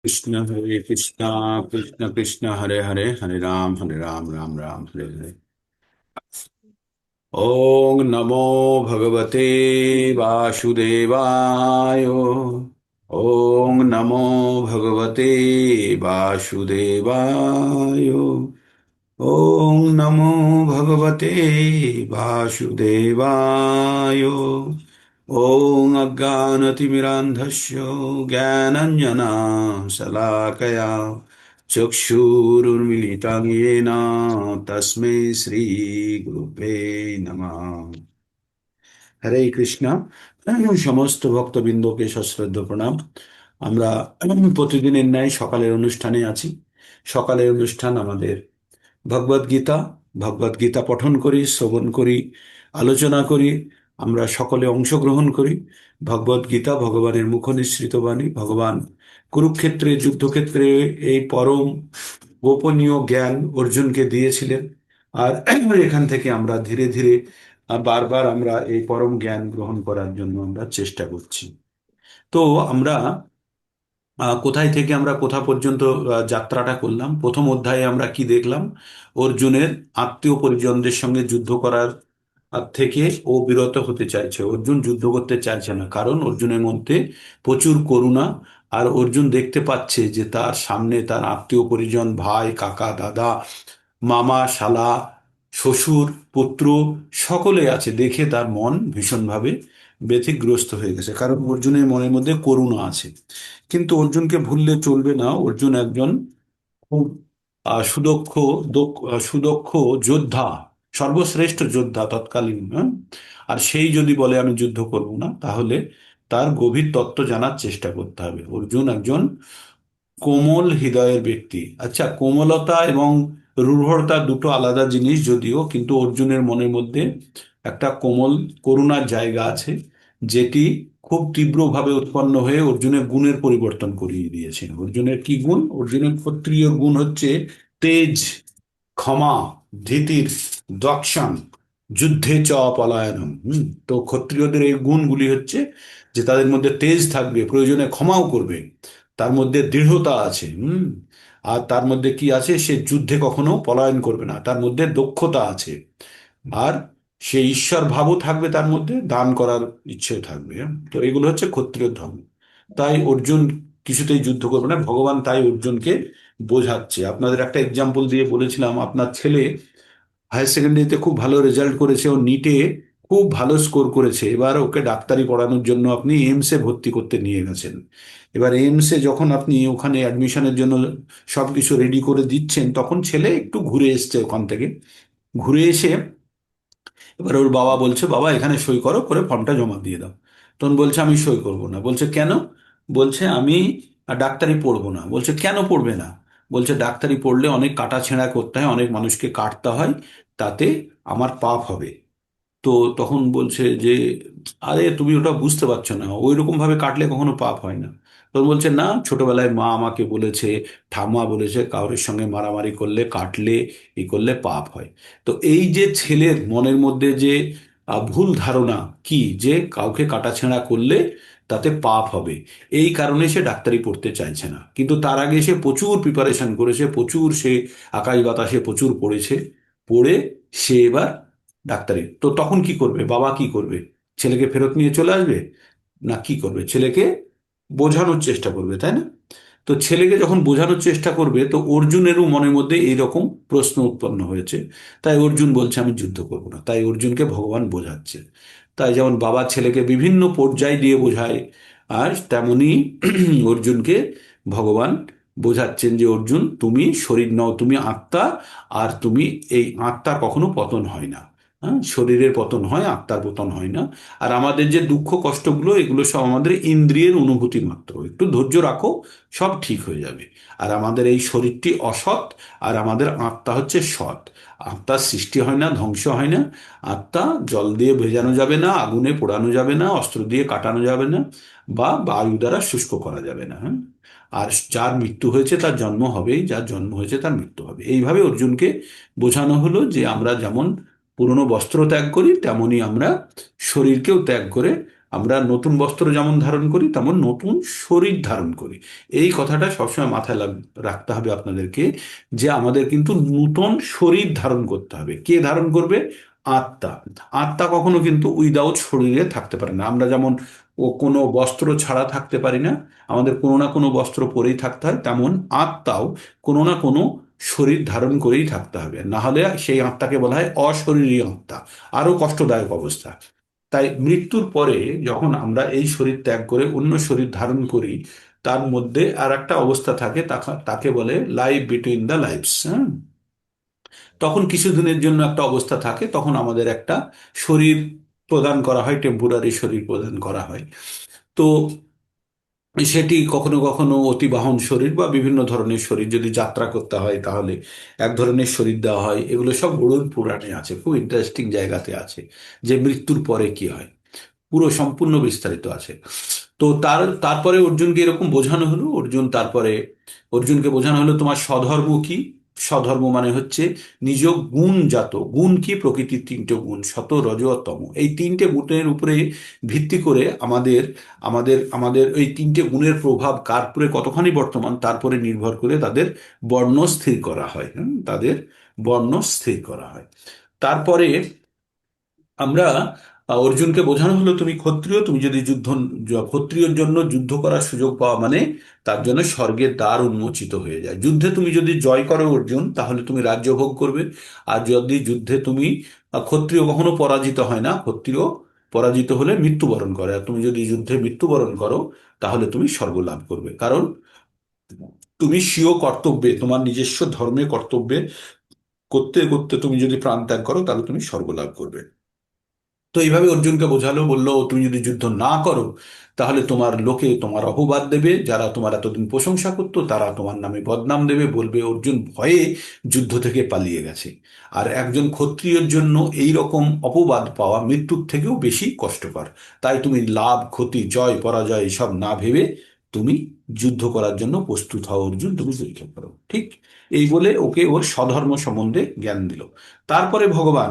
कृष्ण हरे कृष्णा कृष्ण कृष्ण हरे हरे हरे राम राम राम हरे हरे। ओम नमो भगवते वासुदेवाय। ओम नमो भगवते वासुदेवाय। ओम नमो भगवते वासुदेवाय। ओम अज्ञानतिमिरान्धस्य ज्ञानाञ्जनशलाकया चक्षुरुन्मीलितं येन तस्मै श्रीगुरुवे नमः। হরে কৃষ্ণা। সমস্ত ভক্তবৃন্দকে সশ্রদ্ধ প্রণাম। আমরা প্রতিদিনের ন্যায় সকালের অনুষ্ঠানে আছি। সকালের অনুষ্ঠান আমাদের ভগবদ গীতা। ভগবদ গীতা পঠন করি, শ্রবণ করি, আলোচনা করি। আমরা সকলে অংশগ্রহণ করি। ভগবদ গীতা ভগবানের মুখনিসৃত বাণী। ভগবান কুরুক্ষেত্রে যুদ্ধক্ষেত্রে এই পরম গোপনীয় জ্ঞান অর্জুনকে দিয়েছিলেন। আর এখান থেকে আমরা ধীরে ধীরে বারবার আমরা এই পরম জ্ঞান গ্রহণ করার জন্য আমরা চেষ্টা করছি। তো আমরা কোথায় থেকে আমরা কোথা পর্যন্ত যাত্রাটা করলাম। প্রথম অধ্যায়ে আমরা কি দেখলাম? অর্জুনের আত্মীয় পরিজনদের সঙ্গে যুদ্ধ করার থেকে ও বিরত হতে চাইছে। অর্জুন যুদ্ধ করতে চাইছে না, কারণ অর্জুনের মধ্যে প্রচুর করুণা। আর অর্জুন দেখতে পাচ্ছে যে তার সামনে তার আত্মীয় পরিজন, ভাই, কাকা, দাদা, মামা, শালা, শ্বশুর, পুত্র সকলে আছে। দেখে তার মন ভীষণভাবে ব্যতিগ্রস্ত হয়ে গেছে, কারণ অর্জুনের মনের মধ্যে করুণা আছে। কিন্তু অর্জুনকে ভুললে চলবে না। অর্জুন একজন খুব সুদক্ষ যোদ্ধা, সর্বশ্রেষ্ঠ যোদ্ধা তৎকালীন। হ্যাঁ? আর সেই যদি বলে আমি যুদ্ধ করব না, তাহলে তার গভীর তত্ত্ব জানার চেষ্টা করতে হবে। অর্জুন একজন কোমল হৃদয়ের ব্যক্তি। আচ্ছা, কোমলতা এবং রূঢ়তা দুটো আলাদা জিনিস যদিও, কিন্তু অর্জুনের মনের মধ্যে একটা কোমল করুণার জায়গা আছে, যেটি খুব তীব্রভাবে উৎপন্ন হয়ে অর্জুনের গুণের পরিবর্তন করিয়ে দিয়েছে। অর্জুনের কি গুণ? অর্জুনের ক্ষত্রিয় গুণ হচ্ছে তেজ, ক্ষমা, ধীতির, দক্ষাণ, যুদ্ধে চ পলায়নম। তো ক্ষত্রিয়দের এই গুণগুলি হচ্ছে যে তাদের মধ্যে তেজ থাকবে, প্রয়োজনে ক্ষমাও করবে, তার মধ্যে দৃঢ়তা আছে। আর তার মধ্যে কি আছে? সে যুদ্ধে কখনো পলায়ন করবে না, তার মধ্যে দক্ষতা আছে। আর সে ঈশ্বর ভাবও থাকবে তার মধ্যে, দান করার ইচ্ছেও থাকবে। তো এগুলো হচ্ছে ক্ষত্রিয় ধর্ম। তাই অর্জুন কিছুতেই যুদ্ধ করবে না। ভগবান তাই অর্জুনকে বোঝাচ্ছে। আপনাদের একটা এক্সাম্পল দিয়ে বলেছিলাম, আপনার ছেলে হায়ার সেকেন্ডারিতে খুব ভালো রেজাল্ট করেছে, ও নিটে খুব ভালো স্কোর করেছে। এবার ওকে ডাক্তারি পড়ানোর জন্য আপনি এইমসে ভর্তি করতে নিয়ে গেছেন। এবার এইমসে যখন আপনি ওখানে অ্যাডমিশনের জন্য সবকিছু রেডি করে দিচ্ছেন, তখন ছেলে একটু ঘুরে এসছে ওখান থেকে। ঘুরে এসে এবার ওর বাবা বলছে, বাবা এখানে সই করো, করে ফর্মটা জমা দিয়ে দাও। তখন বলছে আমি সই করব না। বলছে কেন? বলছে আমি ডাক্তারি পড়বো না। বলছে কেন পড়বে না? বলছে ডাক্তারি পড়লে অনেক কাটা ছেঁড়া করতে হয়, অনেক মানুষকে কাটতে হয়, তাতে আমার পাপ হবে। তো তখন বলছে যে আরে তুমি ওটা বুঝতে পারছো না, ওই রকম ভাবে কাটলে কখনো পাপ হয় না। তখন বলছে না, ছোটবেলায় মা আমাকে বলেছে, ঠাম্মা বলেছে, কারোর সঙ্গে মারামারি করলে, কাটলে, ই করলে পাপ হয়। তো এই যে ছেলের মনের মধ্যে যে ভুল ধারণা, কি যে কাউকে কাটাছেঁড়া করলে তাতে পাপ হবে, এই কারণে সে ডাক্তারি পড়তে চাইছে না। কিন্তু তার আগে সে প্রচুর প্রিপারেশন করেছে, প্রচুর সে আকাশ বাতাসে প্রচুর পড়েছে। পড়ে সে এবার ডাক্তারি। তো তখন কি করবে? বাবা কি করবে? ছেলেকে ফেরত নিয়ে চলে আসবে? না, কি করবে? ছেলেকে বোঝানোর চেষ্টা করবে, তাই না? তো ছেলেকে যখন বোঝানোর চেষ্টা করবে, তো অর্জুনেরও মনের মধ্যে এইরকম প্রশ্ন উৎপন্ন হয়েছে। তাই অর্জুন বলছে আমি যুদ্ধ করব না। তাই অর্জুনকে ভগবান বোঝাচ্ছে। তাই যেমন বাবা ছেলেকে বিভিন্ন পর্যায় দিয়ে বোঝায়, আর তেমনি অর্জুনকে ভগবান বোঝাচ্ছেন যে অর্জুন, তুমি শরীর নও, তুমি আত্মা। আর তুমি, এই আত্মার কখনো পতন হয় না। হ্যাঁ, শরীরের পতন হয়, আত্মার পতন হয় না। আর আমাদের যে দুঃখ কষ্টগুলো, এগুলো সব আমাদের ইন্দ্রিয়ের অনুভূতি মাত্র। একটু ধৈর্য রাখো, সব ঠিক হয়ে যাবে। আর আমাদের এই শরীরটি অসৎ, আর আমাদের আত্মা হচ্ছে সৎ। আত্মার সৃষ্টি হয় না, ধ্বংস হয় না। আত্মা জল দিয়ে ভেজানো যাবে না, আগুনে পোড়ানো যাবে না, অস্ত্র দিয়ে কাটানো যাবে না, বা বায়ু দ্বারা শুষ্ক করা যাবে না। হ্যাঁ? আর যার মৃত্যু হয়েছে তার জন্ম হবেই, যার জন্ম হয়েছে তার মৃত্যু হবে। এইভাবে অর্জুনকে বোঝানো হলো যে আমরা যেমন পুরনো বস্ত্র ত্যাগ করি, তেমনি আমরা শরীরকেও ত্যাগ করে আমরা নতুন বস্ত্র যেমন ধারণ করি তেমন নতুন শরীর ধারণ করি। এই কথাটা সবসময় মাথায় রাখতে হবে আপনাদেরকে, যে আমাদের কিন্তু নূতন শরীর ধারণ করতে হবে। কে ধারণ করবে? আত্মা। আত্মা কখনো কিন্তু উইদাউট শরীরে থাকতে পারে না। আমরা যেমন ও কোনো বস্ত্র ছাড়া থাকতে পারি না, আমাদের কোনো না কোনো বস্ত্র পরেই থাকতে হয়, তেমন আত্মাও কোনো না কোনো শরীর ধারণ করেই থাকতে হবে, না হলে সেই আত্মাকে বলা হয় অশরীরী আত্মা, আরো কষ্টদায়ক অবস্থা। তাই মৃত্যুর পরে যখন আমরা এই শরীর ত্যাগ করে অন্য শরীর ধারণ করি, তার মধ্যে আর একটা অবস্থা থাকে, তাকে বলে লাইফ বিটুইন দ্য লাইফস। হ্যাঁ, তখন কিছুদিনের জন্য একটা অবস্থা থাকে, তখন আমাদের একটা শরীর প্রদান করা হয়, টেম্পোরারি শরীর প্রদান করা হয়। তো সেটি কখনো কখনো অতিবাহন শরীর বা বিভিন্ন ধরনের শরীর, যদি যাত্রা করতে হয় তাহলে এক ধরনের শরীর দেওয়া হয়। এগুলো সব গরুর পুরাণে আছে, খুব ইন্টারেস্টিং জায়গাতে আছে, যে মৃত্যুর পরে কি হয়, পুরো সম্পূর্ণ বিস্তারিত আছে। তো তারপরে অর্জুনকে এরকম বোঝানো হলো, অর্জুনকে বোঝানো হলো তোমার স্বধর্ম কি। স্বধর্ম মানে হচ্ছে নিজ গুণজাত গুণ কি, প্রকৃতির তিনটে গুণ সত রজ আর তম, এই তিনটে গুণের উপরে ভিত্তি করে আমাদের আমাদের আমাদের এই তিনটে গুণের প্রভাব কার উপরে কতখানি বর্তমান, তারপরে নির্ভর করে তাদের বর্ণ স্থির করা হয়। তাদের বর্ণ স্থির করা হয়। তারপরে আমরা অর্জুনকে বোঝানো হলো তুমি ক্ষত্রিয়, তুমি যদি ক্ষত্রিয়র জন্য যুদ্ধ করার সুযোগ পাওয়া মানে তার জন্য স্বর্গের দ্বার উন্মোচিত হয়ে যায়। যুদ্ধে তুমি যদি জয় করো অর্জুন, তাহলে তুমি রাজ্য ভোগ করবে। আর যদি যুদ্ধে তুমি ক্ষত্রিয় কখনো পরাজিত হয় না, ক্ষত্রিয় পরাজিত হলে মৃত্যুবরণ করে, আর তুমি যদি যুদ্ধে মৃত্যুবরণ করো তাহলে তুমি স্বর্গ লাভ করবে। কারণ তুমি স্বীয় কর্তব্যে, তোমার নিজস্ব ধর্মে কর্তব্যে করতে করতে তুমি যদি প্রাণ ত্যাগ করো তাহলে তুমি স্বর্গ লাভ করবে। তো এইভাবে অর্জুনকে বোঝালো, বললো তুমি যদি যুদ্ধ না করো তাহলে তোমার লোকে তোমার অপবাদ দেবে, যারা তোমার এতদিন প্রশংসা করতো তারা তোমার নামে বদনাম দেবে, বলবে অর্জুন ভয়ে যুদ্ধ থেকে পালিয়ে গেছে। আর একজন ক্ষত্রিয়ের জন্য এই রকম অপবাদ পাওয়া মৃত্যুর থেকেও বেশি কষ্টকর। তাই তুমি লাভ ক্ষতি জয় পরাজয় এসব না ভেবে তুমি যুদ্ধ করার জন্য প্রস্তুত হও অর্জুন, তুমি যুদ্ধ করো। ঠিক এই বলে ওকে ওর স্বধর্ম সম্বন্ধে জ্ঞান দিল। তারপরে ভগবান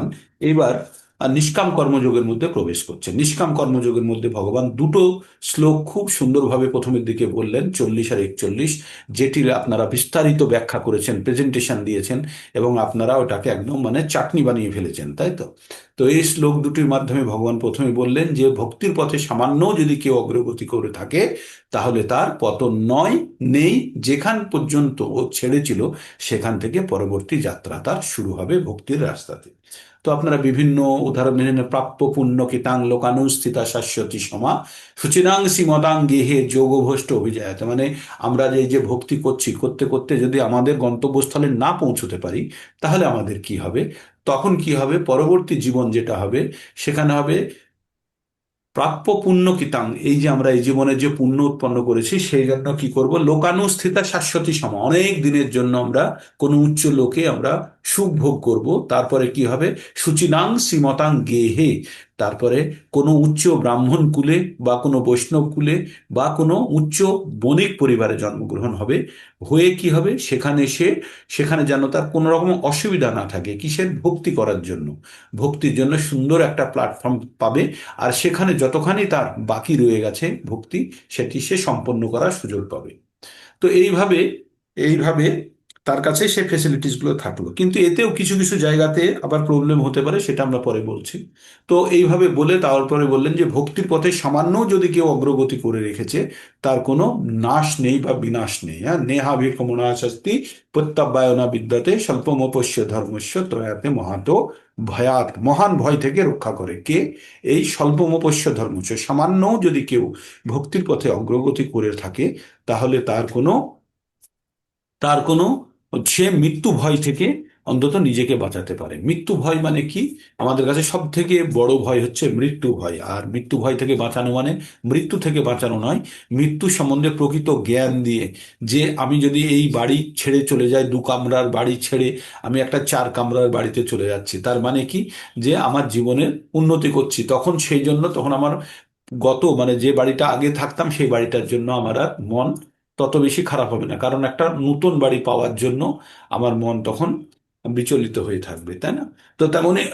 এবার আর নিষ্কাম কর্মযোগের মধ্যে প্রবেশ করছে। নিষ্কাম কর্মযোগের মধ্যে ভগবান দুটো শ্লোক খুব সুন্দরভাবে প্রথমের দিকে বললেন, 40 আর 41, যেটির আপনারা বিস্তারিত ব্যাখ্যা করেছেন, প্রেজেন্টেশন দিয়েছেন, এবং আপনারা ওটাকে একদম মানে চাটনি বানিয়ে ফেলেছেন, তাই তো? তো এই শ্লোক দুটির মাধ্যমে ভগবান প্রথমে বললেন যে ভক্তির পথে সামান্য যদি কেউ অগ্রগতি করে থাকে তাহলে তার পতন নয়, নেই, যেখান পর্যন্ত ও ছেড়েছিল সেখান থেকে পরবর্তী যাত্রা তার শুরু হবে ভক্তির রাস্তাতে। তো আপনারা বিভিন্ন উদাহরণ দিলেন, প্রাপ্য পুণ্য কিতাং লোকানুস্থিতা শাশ্বতী সমা সুচিরাংসি মদাং গেহে যোগভ্রষ্ট অভিজায়ত। মানে আমরা যে যে ভক্তি করছি, করতে করতে যদি আমাদের গন্তব্যস্থলে না পৌঁছতে পারি তাহলে আমাদের কি হবে? তখন কি হবে? পরবর্তী জীবন যেটা হবে সেখানে হবে প্রাপ্য পুণ্য কিতাং, এই যে আমরা এই জীবনে যে পুণ্য উৎপন্ন করেছি সেই জন্য কি করব, লোকানুস্থিতা শাশ্বতী সম, অনেক দিনের জন্য আমরা কোনো উচ্চ লোকে আমরা সুখ ভোগ করব। তারপরে কি হবে? সুচিনাং শ্রীমতাং গেহে, তারপরে কোনো উচ্চ ব্রাহ্মণ কুলে বা কোনো বৈষ্ণব কুলে বা কোনো উচ্চ বণিক পরিবারে জন্মগ্রহণ হবে। হয়ে কি হবে? সেখানে যেন তার কোনো রকম অসুবিধা না থাকে, কিসের? ভক্তি করার জন্য। ভক্তির জন্য সুন্দর একটা প্ল্যাটফর্ম পাবে, আর সেখানে যতখানি তার বাকি রয়ে গেছে ভক্তি, সেটি সে সম্পন্ন করার সুযোগ পাবে। তো এইভাবে তার কাছে সে ফেসিলিটিস গুলো থাকলো। কিন্তু এতেও কিছু কিছু জায়গাতে আবার প্রবলেম হতে পারে, সেটা আমরা পরে বলছি। তো এইভাবে বলে তারপরে বললেন যে ভক্তির পথে সামান্য যদি কেউ অগ্রগতি করে রেখেছে তার কোনো নাশ নেই বা বিনাশ নেই। হ্যাঁ, নেহাভিক্রমণা শাস্তি প্রত্যাবায়না বিদ্যাতে স্বল্পমপস্য ধর্মস্য ত্রয়াতে মহাতো ভয়াত, মহান ভয় থেকে রক্ষা করে কে? এই স্বল্পমপস্য ধর্মস্য, সামান্য যদি কেউ ভক্তির পথে অগ্রগতি করে থাকে তাহলে তার কোনো সে মৃত্যু ভয় থেকে অন্তত নিজেকে বাঁচাতে পারে। মৃত্যু ভয় মানে কি? আমাদের কাছে সব থেকে বড় ভয় হচ্ছে মৃত্যু ভয়। আর মৃত্যু ভয় থেকে বাঁচানো মানে মৃত্যু থেকে বাঁচানো নয়, মৃত্যু সম্বন্ধে প্রকৃত জ্ঞান দিয়ে, যে আমি যদি এই বাড়ি ছেড়ে চলে যাই, 2 কামরার বাড়ি ছেড়ে আমি একটা 4 কামরার বাড়িতে চলে যাচ্ছি, তার মানে কি? যে আমার জীবনের উন্নতি করছি, তখন আমার মানে যে বাড়িটা আগে থাকতাম সেই বাড়িটার জন্য আমার আর মন তত বেশি খারাপ হবে না, কারণ একটা নতুন বাড়ি পাওয়ার জন্য আমার মন তখন বিচলিত হয়ে থাকবে, তাই না? তো তেমনই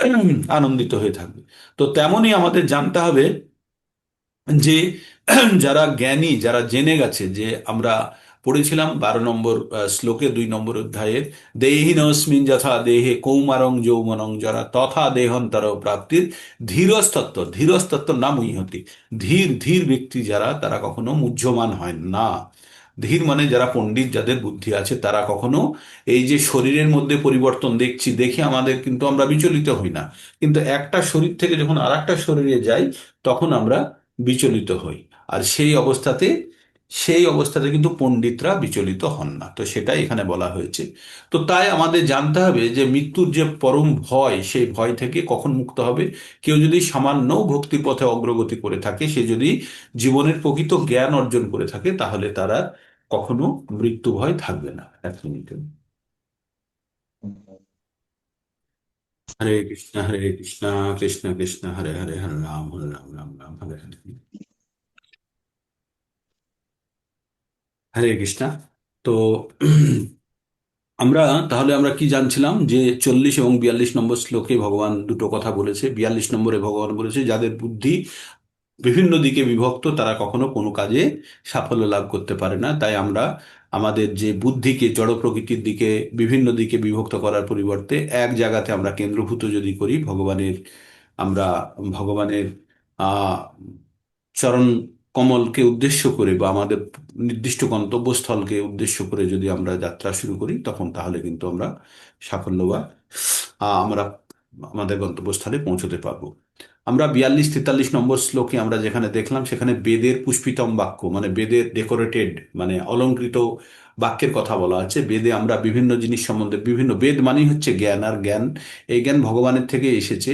আনন্দিত হয়ে থাকবে। তো তেমনই আমাদের জানতে হবে যে যারা জ্ঞানী, যারা জেনে গেছে, যে আমরা পড়েছিলাম 12 নম্বর শ্লোকে 2 নম্বর অধ্যায়ের, দেহিনস্মিন যথা দেহে কৌমারং যৌবনং যারা তথা দেহান্তর প্রাপ্তির ধীরস্তত্ত্ব, ধীরস্তত্ত্ব নাম ইহতি। ধীর ধীর ব্যক্তি যারা, তারা কখনো মুহ্যমান হয় না। ধীর মানে যারা পণ্ডিত, যাদের বুদ্ধি আছে, তারা কখনো এই যে শরীরের মধ্যে পরিবর্তন দেখছি দেখে আমাদের কিন্তু আমরা বিচলিত হই না, কিন্তু একটা শরীর থেকে যখন আর একটা শরীরে যাই, তখন আমরা বিচলিত হই। আর সেই অবস্থাতে কিন্তু পণ্ডিতরা বিচলিত হন না, তো সেটাই এখানে বলা হয়েছে। তো তাই আমাদের জানতে হবে যে মৃত্যুর যে পরম ভয়, সেই ভয় থেকে কখন মুক্ত হবে। কেউ যদি সামান্য ভক্তির পথে অগ্রগতি করে থাকে, সে যদি জীবনের প্রকৃত জ্ঞান অর্জন করে থাকে, তাহলে তারা কখনো মৃত্যু ভয় থাকবে না। 1 মিনিট। হরে কৃষ্ণ হরে কৃষ্ণ, কৃষ্ণ কৃষ্ণ হরে হরে, হরে রাম হরে রাম, রাম রাম হরে হরে। হরে কৃষ্ণ। তো আমরা কি জানছিলাম, যে 40 এবং 42 নম্বর শ্লোকে ভগবান দুটো কথা বলেছে। 42 নম্বরে ভগবান বলেছে, যাদের বুদ্ধি বিভিন্ন দিকে বিভক্ত, তারা কখনো কোনো কাজে সাফল্য লাভ করতে পারে না। তাই আমরা আমাদের যে বুদ্ধিকে জড় প্রকৃতির দিকে, বিভিন্ন দিকে বিভক্ত করার পরিবর্তে এক জায়গাতে আমরা কেন্দ্রভূত যদি করি, আমরা ভগবানের আহ চরণ কমলকে উদ্দেশ্য করে, বা আমাদের নির্দিষ্ট গন্তব্যস্থলকে উদ্দেশ্য করে যদি আমরা যাত্রা শুরু করি, তখন তাহলে কিন্তু আমরা সাফল্য, বা আমরা আমাদের গন্তব্যস্থলে পৌঁছতে পারবো। আমরা 42 43 নম্বর শ্লোকে আমরা যেখানে দেখলাম, সেখানে বেদের পুষ্পিতম বাক্য, মানে বেদের ডেকোরেটেড, মানে অলংকৃত বাক্যের কথা বলা আছে। বেদে আমরা বিভিন্ন জিনিস সম্বন্ধে, বিভিন্ন বেদ মানেই হচ্ছে জ্ঞান, আর জ্ঞান, এই জ্ঞান ভগবানের থেকে এসেছে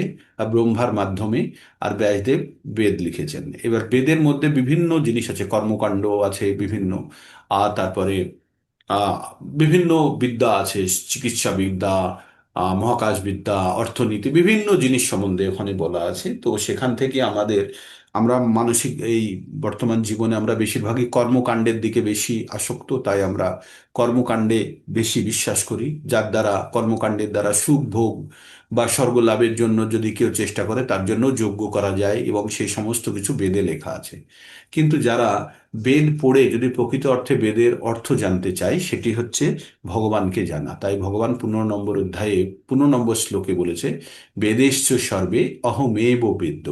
ব্রহ্মার মাধ্যমে। আর ব্যাসদেব বেদ লিখেছেন। এবার বেদের মধ্যে বিভিন্ন জিনিস আছে, কর্মকাণ্ড আছে বিভিন্ন, আর তারপরে আহ বিভিন্ন বিদ্যা আছে, চিকিৎসা বিদ্যা, মহাকাশ বিদ্যা, অর্থনীতি, বিভিন্ন জিনিস সম্বন্ধে ওখানে বলা আছে। তো সেখান থেকে আমরা মানসিক এই বর্তমান জীবনে আমরা বেশিরভাগই কর্মকাণ্ডের দিকে বেশি আসক্ত, তাই আমরা কর্মকাণ্ডে বেশি বিশ্বাস করি, যার দ্বারা কর্মকাণ্ডের দ্বারা সুখ ভোগ বা স্বর্গ লাভের জন্য যদি কেউ চেষ্টা করে, তার জন্য যজ্ঞ করা যায়, এবং সেই সমস্ত কিছু বেদে লেখা আছে। কিন্তু যারা বেদ পড়ে যদি প্রকৃত অর্থে বেদের অর্থ জানতে চায়, সেটি হচ্ছে ভগবানকে জানা। তাই ভগবান 15 নম্বর অধ্যায়ে 15 নম্বর শ্লোকে বলেছে, বেদেশ্চ সর্বে অহমেব বেদ্য।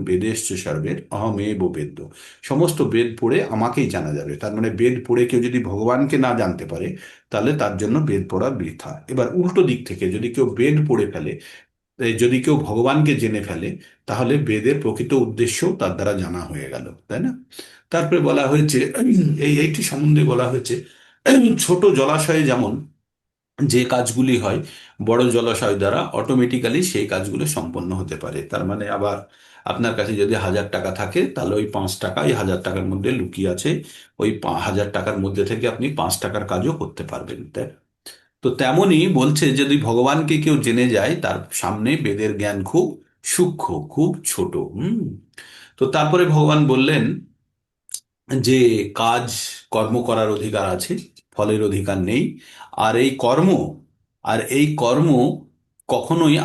বেদেশ্চ সর্বে অহমেব বেদ্য। সমস্ত বেদ পড়ে আমাকেই জানা যাবে। তার মানে বেদ পড়ে কেউ যদি ভগবানকে না জানতে পারে, তাহলে তার জন্য বেদ পড়া বৃথা। এবার উল্টো দিক থেকে যদি কেউ বেদ পড়ে ফেলে, যদি কেউ ভগবানকে জেনে ফেলে, তাহলে বেদের প্রকৃত উদ্দেশ্য তার দ্বারা জানা হয়ে গেল, তাই না? তারপরে বলা হয়েছে, এইটি সম্বন্ধে বলা হয়েছে, ছোট জলাশয়ে যেমন যে কাজগুলি হয়, বড় জলাশয় দ্বারা অটোমেটিক্যালি সেই কাজগুলো সম্পন্ন হতে পারে। তার মানে আবার আপনার কাছে যদি 1000 টাকা থাকে, তাহলে ওই 5 টাকা এই 1000 টাকার মধ্যে লুকিয়ে আছে। ওই 1000 টাকার মধ্যে থেকে আপনি 5 টাকার কাজও করতে পারবেন, তাই? তো তেমনই বলছে, যদি ভগবানকে কেউ জেনে যায়, তার সামনে বেদের জ্ঞান খুব সূক্ষ্ম, খুব ছোট। তো তারপরে ভগবান বললেন যে কাজ, কর্ম করার অধিকার আছে, ফলের অধিকার নেই। আর এই কর্ম আর এই কর্ম কখনোই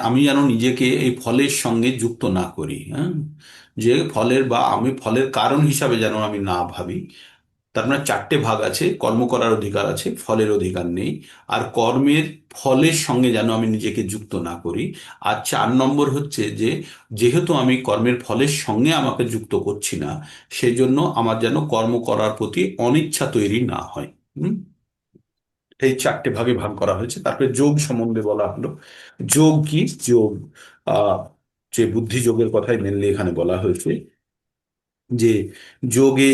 আমি যেন নিজেকে এই ফলের সঙ্গে যুক্ত না করি। হ্যাঁ, যে আমি ফলের কারণ হিসাবে যেন আমি না ভাবি। তার মানে 4টে ভাগ আছে, কর্ম করার অধিকার আছে, ফলের অধিকার নেই, আর কর্মের ফলের সঙ্গে যেন আমি নিজেকে যুক্ত না করি। আর 4 নম্বর হচ্ছে যে, যেহেতু আমি কর্মের ফলের সঙ্গে আমাকে যুক্ত করছি না, সেই জন্য আমার যেন কর্ম করার প্রতি অনিচ্ছা তৈরি না হয়। হুম এই 4টে ভাগে ভাগ করা হয়েছে। তারপরে যোগ সম্বন্ধে বলা হলো। যোগ কি? যোগ আহ যে বুদ্ধি যোগের কথাই মেনলি এখানে বলা হয়েছে, যে যোগে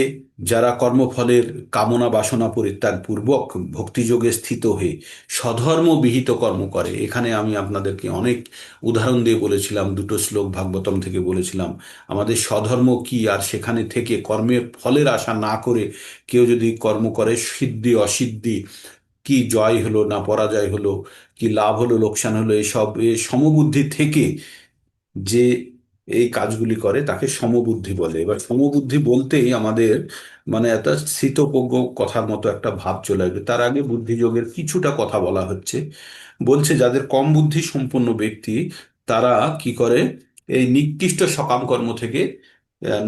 যারা কর্মফলের কামনা বাসনা পরিত্যাগ পূর্বক ভক্তিযোগে স্থিত হয়ে স্বধর্ম বিহিত কর্ম করে। এখানে আমি আপনাদেরকে অনেক উদাহরণ দিয়ে বলেছিলাম, দুটো শ্লোক ভাগবতম থেকে বলেছিলাম আমাদের স্বধর্ম কি, আর সেখানে থেকে কর্মের ফলের আশা না করে কেউ যদি কর্ম করে, সিদ্ধি অসিদ্ধি, কি জয় হলো না পরাজয় হলো, কি লাভ হলো লোকসান হলো, এসব সমবুদ্ধি থেকে যে এই কাজগুলি করে, তাকে সমবুদ্ধি বলে। এবার সমবুদ্ধি বলতেই আমাদের মানে একটা স্থিতপ্রজ্ঞ কথার মতো একটা ভাব চলে আসবে। তার আগে বুদ্ধিযোগের কিছুটা কথা বলা হচ্ছে। বলছে, যাদের কম বুদ্ধি সম্পন্ন ব্যক্তি, তারা কি করে, এই নিকৃষ্ট সকাম কর্ম থেকে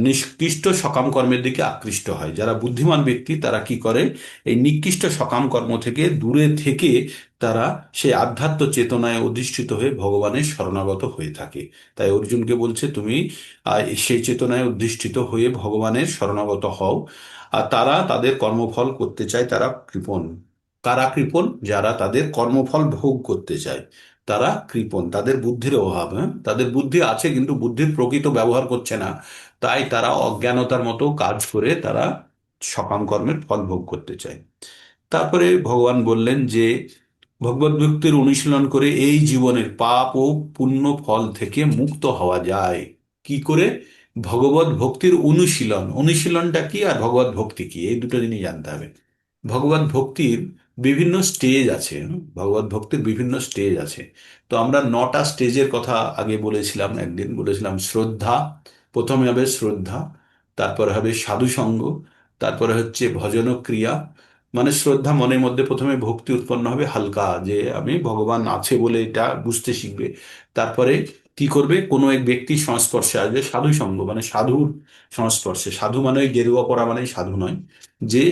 নিকৃষ্ট সকাম কর্মের দিকে আকৃষ্ট হয়। যারা বুদ্ধিমান ব্যক্তি তারা কি করে, এই নিকৃষ্ট সকাম কর্ম থেকে দূরে থেকে তারা সেই আধ্যাত্ম চেতনায় অধিষ্ঠিত হয়ে ভগবানের শরণাগত হয়ে থাকে। তাই অর্জুনকে বলছে তুমি সেই চেতনায় অধিষ্ঠিত হয়ে ভগবানের শরণাগত হও। আর তারা তাদের কর্মফল করতে চায়, তারা কৃপণ। কারা কৃপণ? যারা তাদের কর্মফল ভোগ করতে চায় তারা কৃপণ, তাদের বুদ্ধির অভাব। হ্যাঁ, তাদের বুদ্ধি আছে কিন্তু বুদ্ধির প্রকৃত ব্যবহার করছে না, তাই তারা অজ্ঞানতার মতো কাজ করে তারা সকাম কর্মের ফল ভোগ করতে চায়। তারপরে ভগবান বললেন যে ভগবত ভক্তির অনুশীলন করে এই জীবনের পাপ ও পুণ্য ফল থেকে মুক্ত হওয়া যায়। কি করে? ভগবত ভক্তির অনুশীলন, অনুশীলনটা কি আর ভগবত ভক্তি কি, এই দুটো জিনিস জানতে হবে। ভগবত ভক্তির বিভিন্ন স্টেজ আছে। ভগবত ভক্তির বিভিন্ন স্টেজ আছে। তো আমরা 9টা স্টেজের কথা আগে বলেছিলাম, একদিন বলেছিলাম শ্রদ্ধা, প্রথমে হবে শ্রদ্ধা, তারপরে হবে সাধু সঙ্গ, তারপরে হচ্ছে ভজন ক্রিয়া। মানে শ্রদ্ধা, মনের মধ্যে প্রথমে ভক্তি উৎপন্ন হবে হালকা, যে আমি ভগবান আছে বলে এটা বুঝতে শিখবে। তারপরে কি করবে, কোনো এক ব্যক্তির সংস্পর্শে আসবে, সাধু সঙ্গ মানে সাধুর সংস্পর্শে। সাধু মানে ওই গেরুয়া পরা মানেই সাধু নয়, যে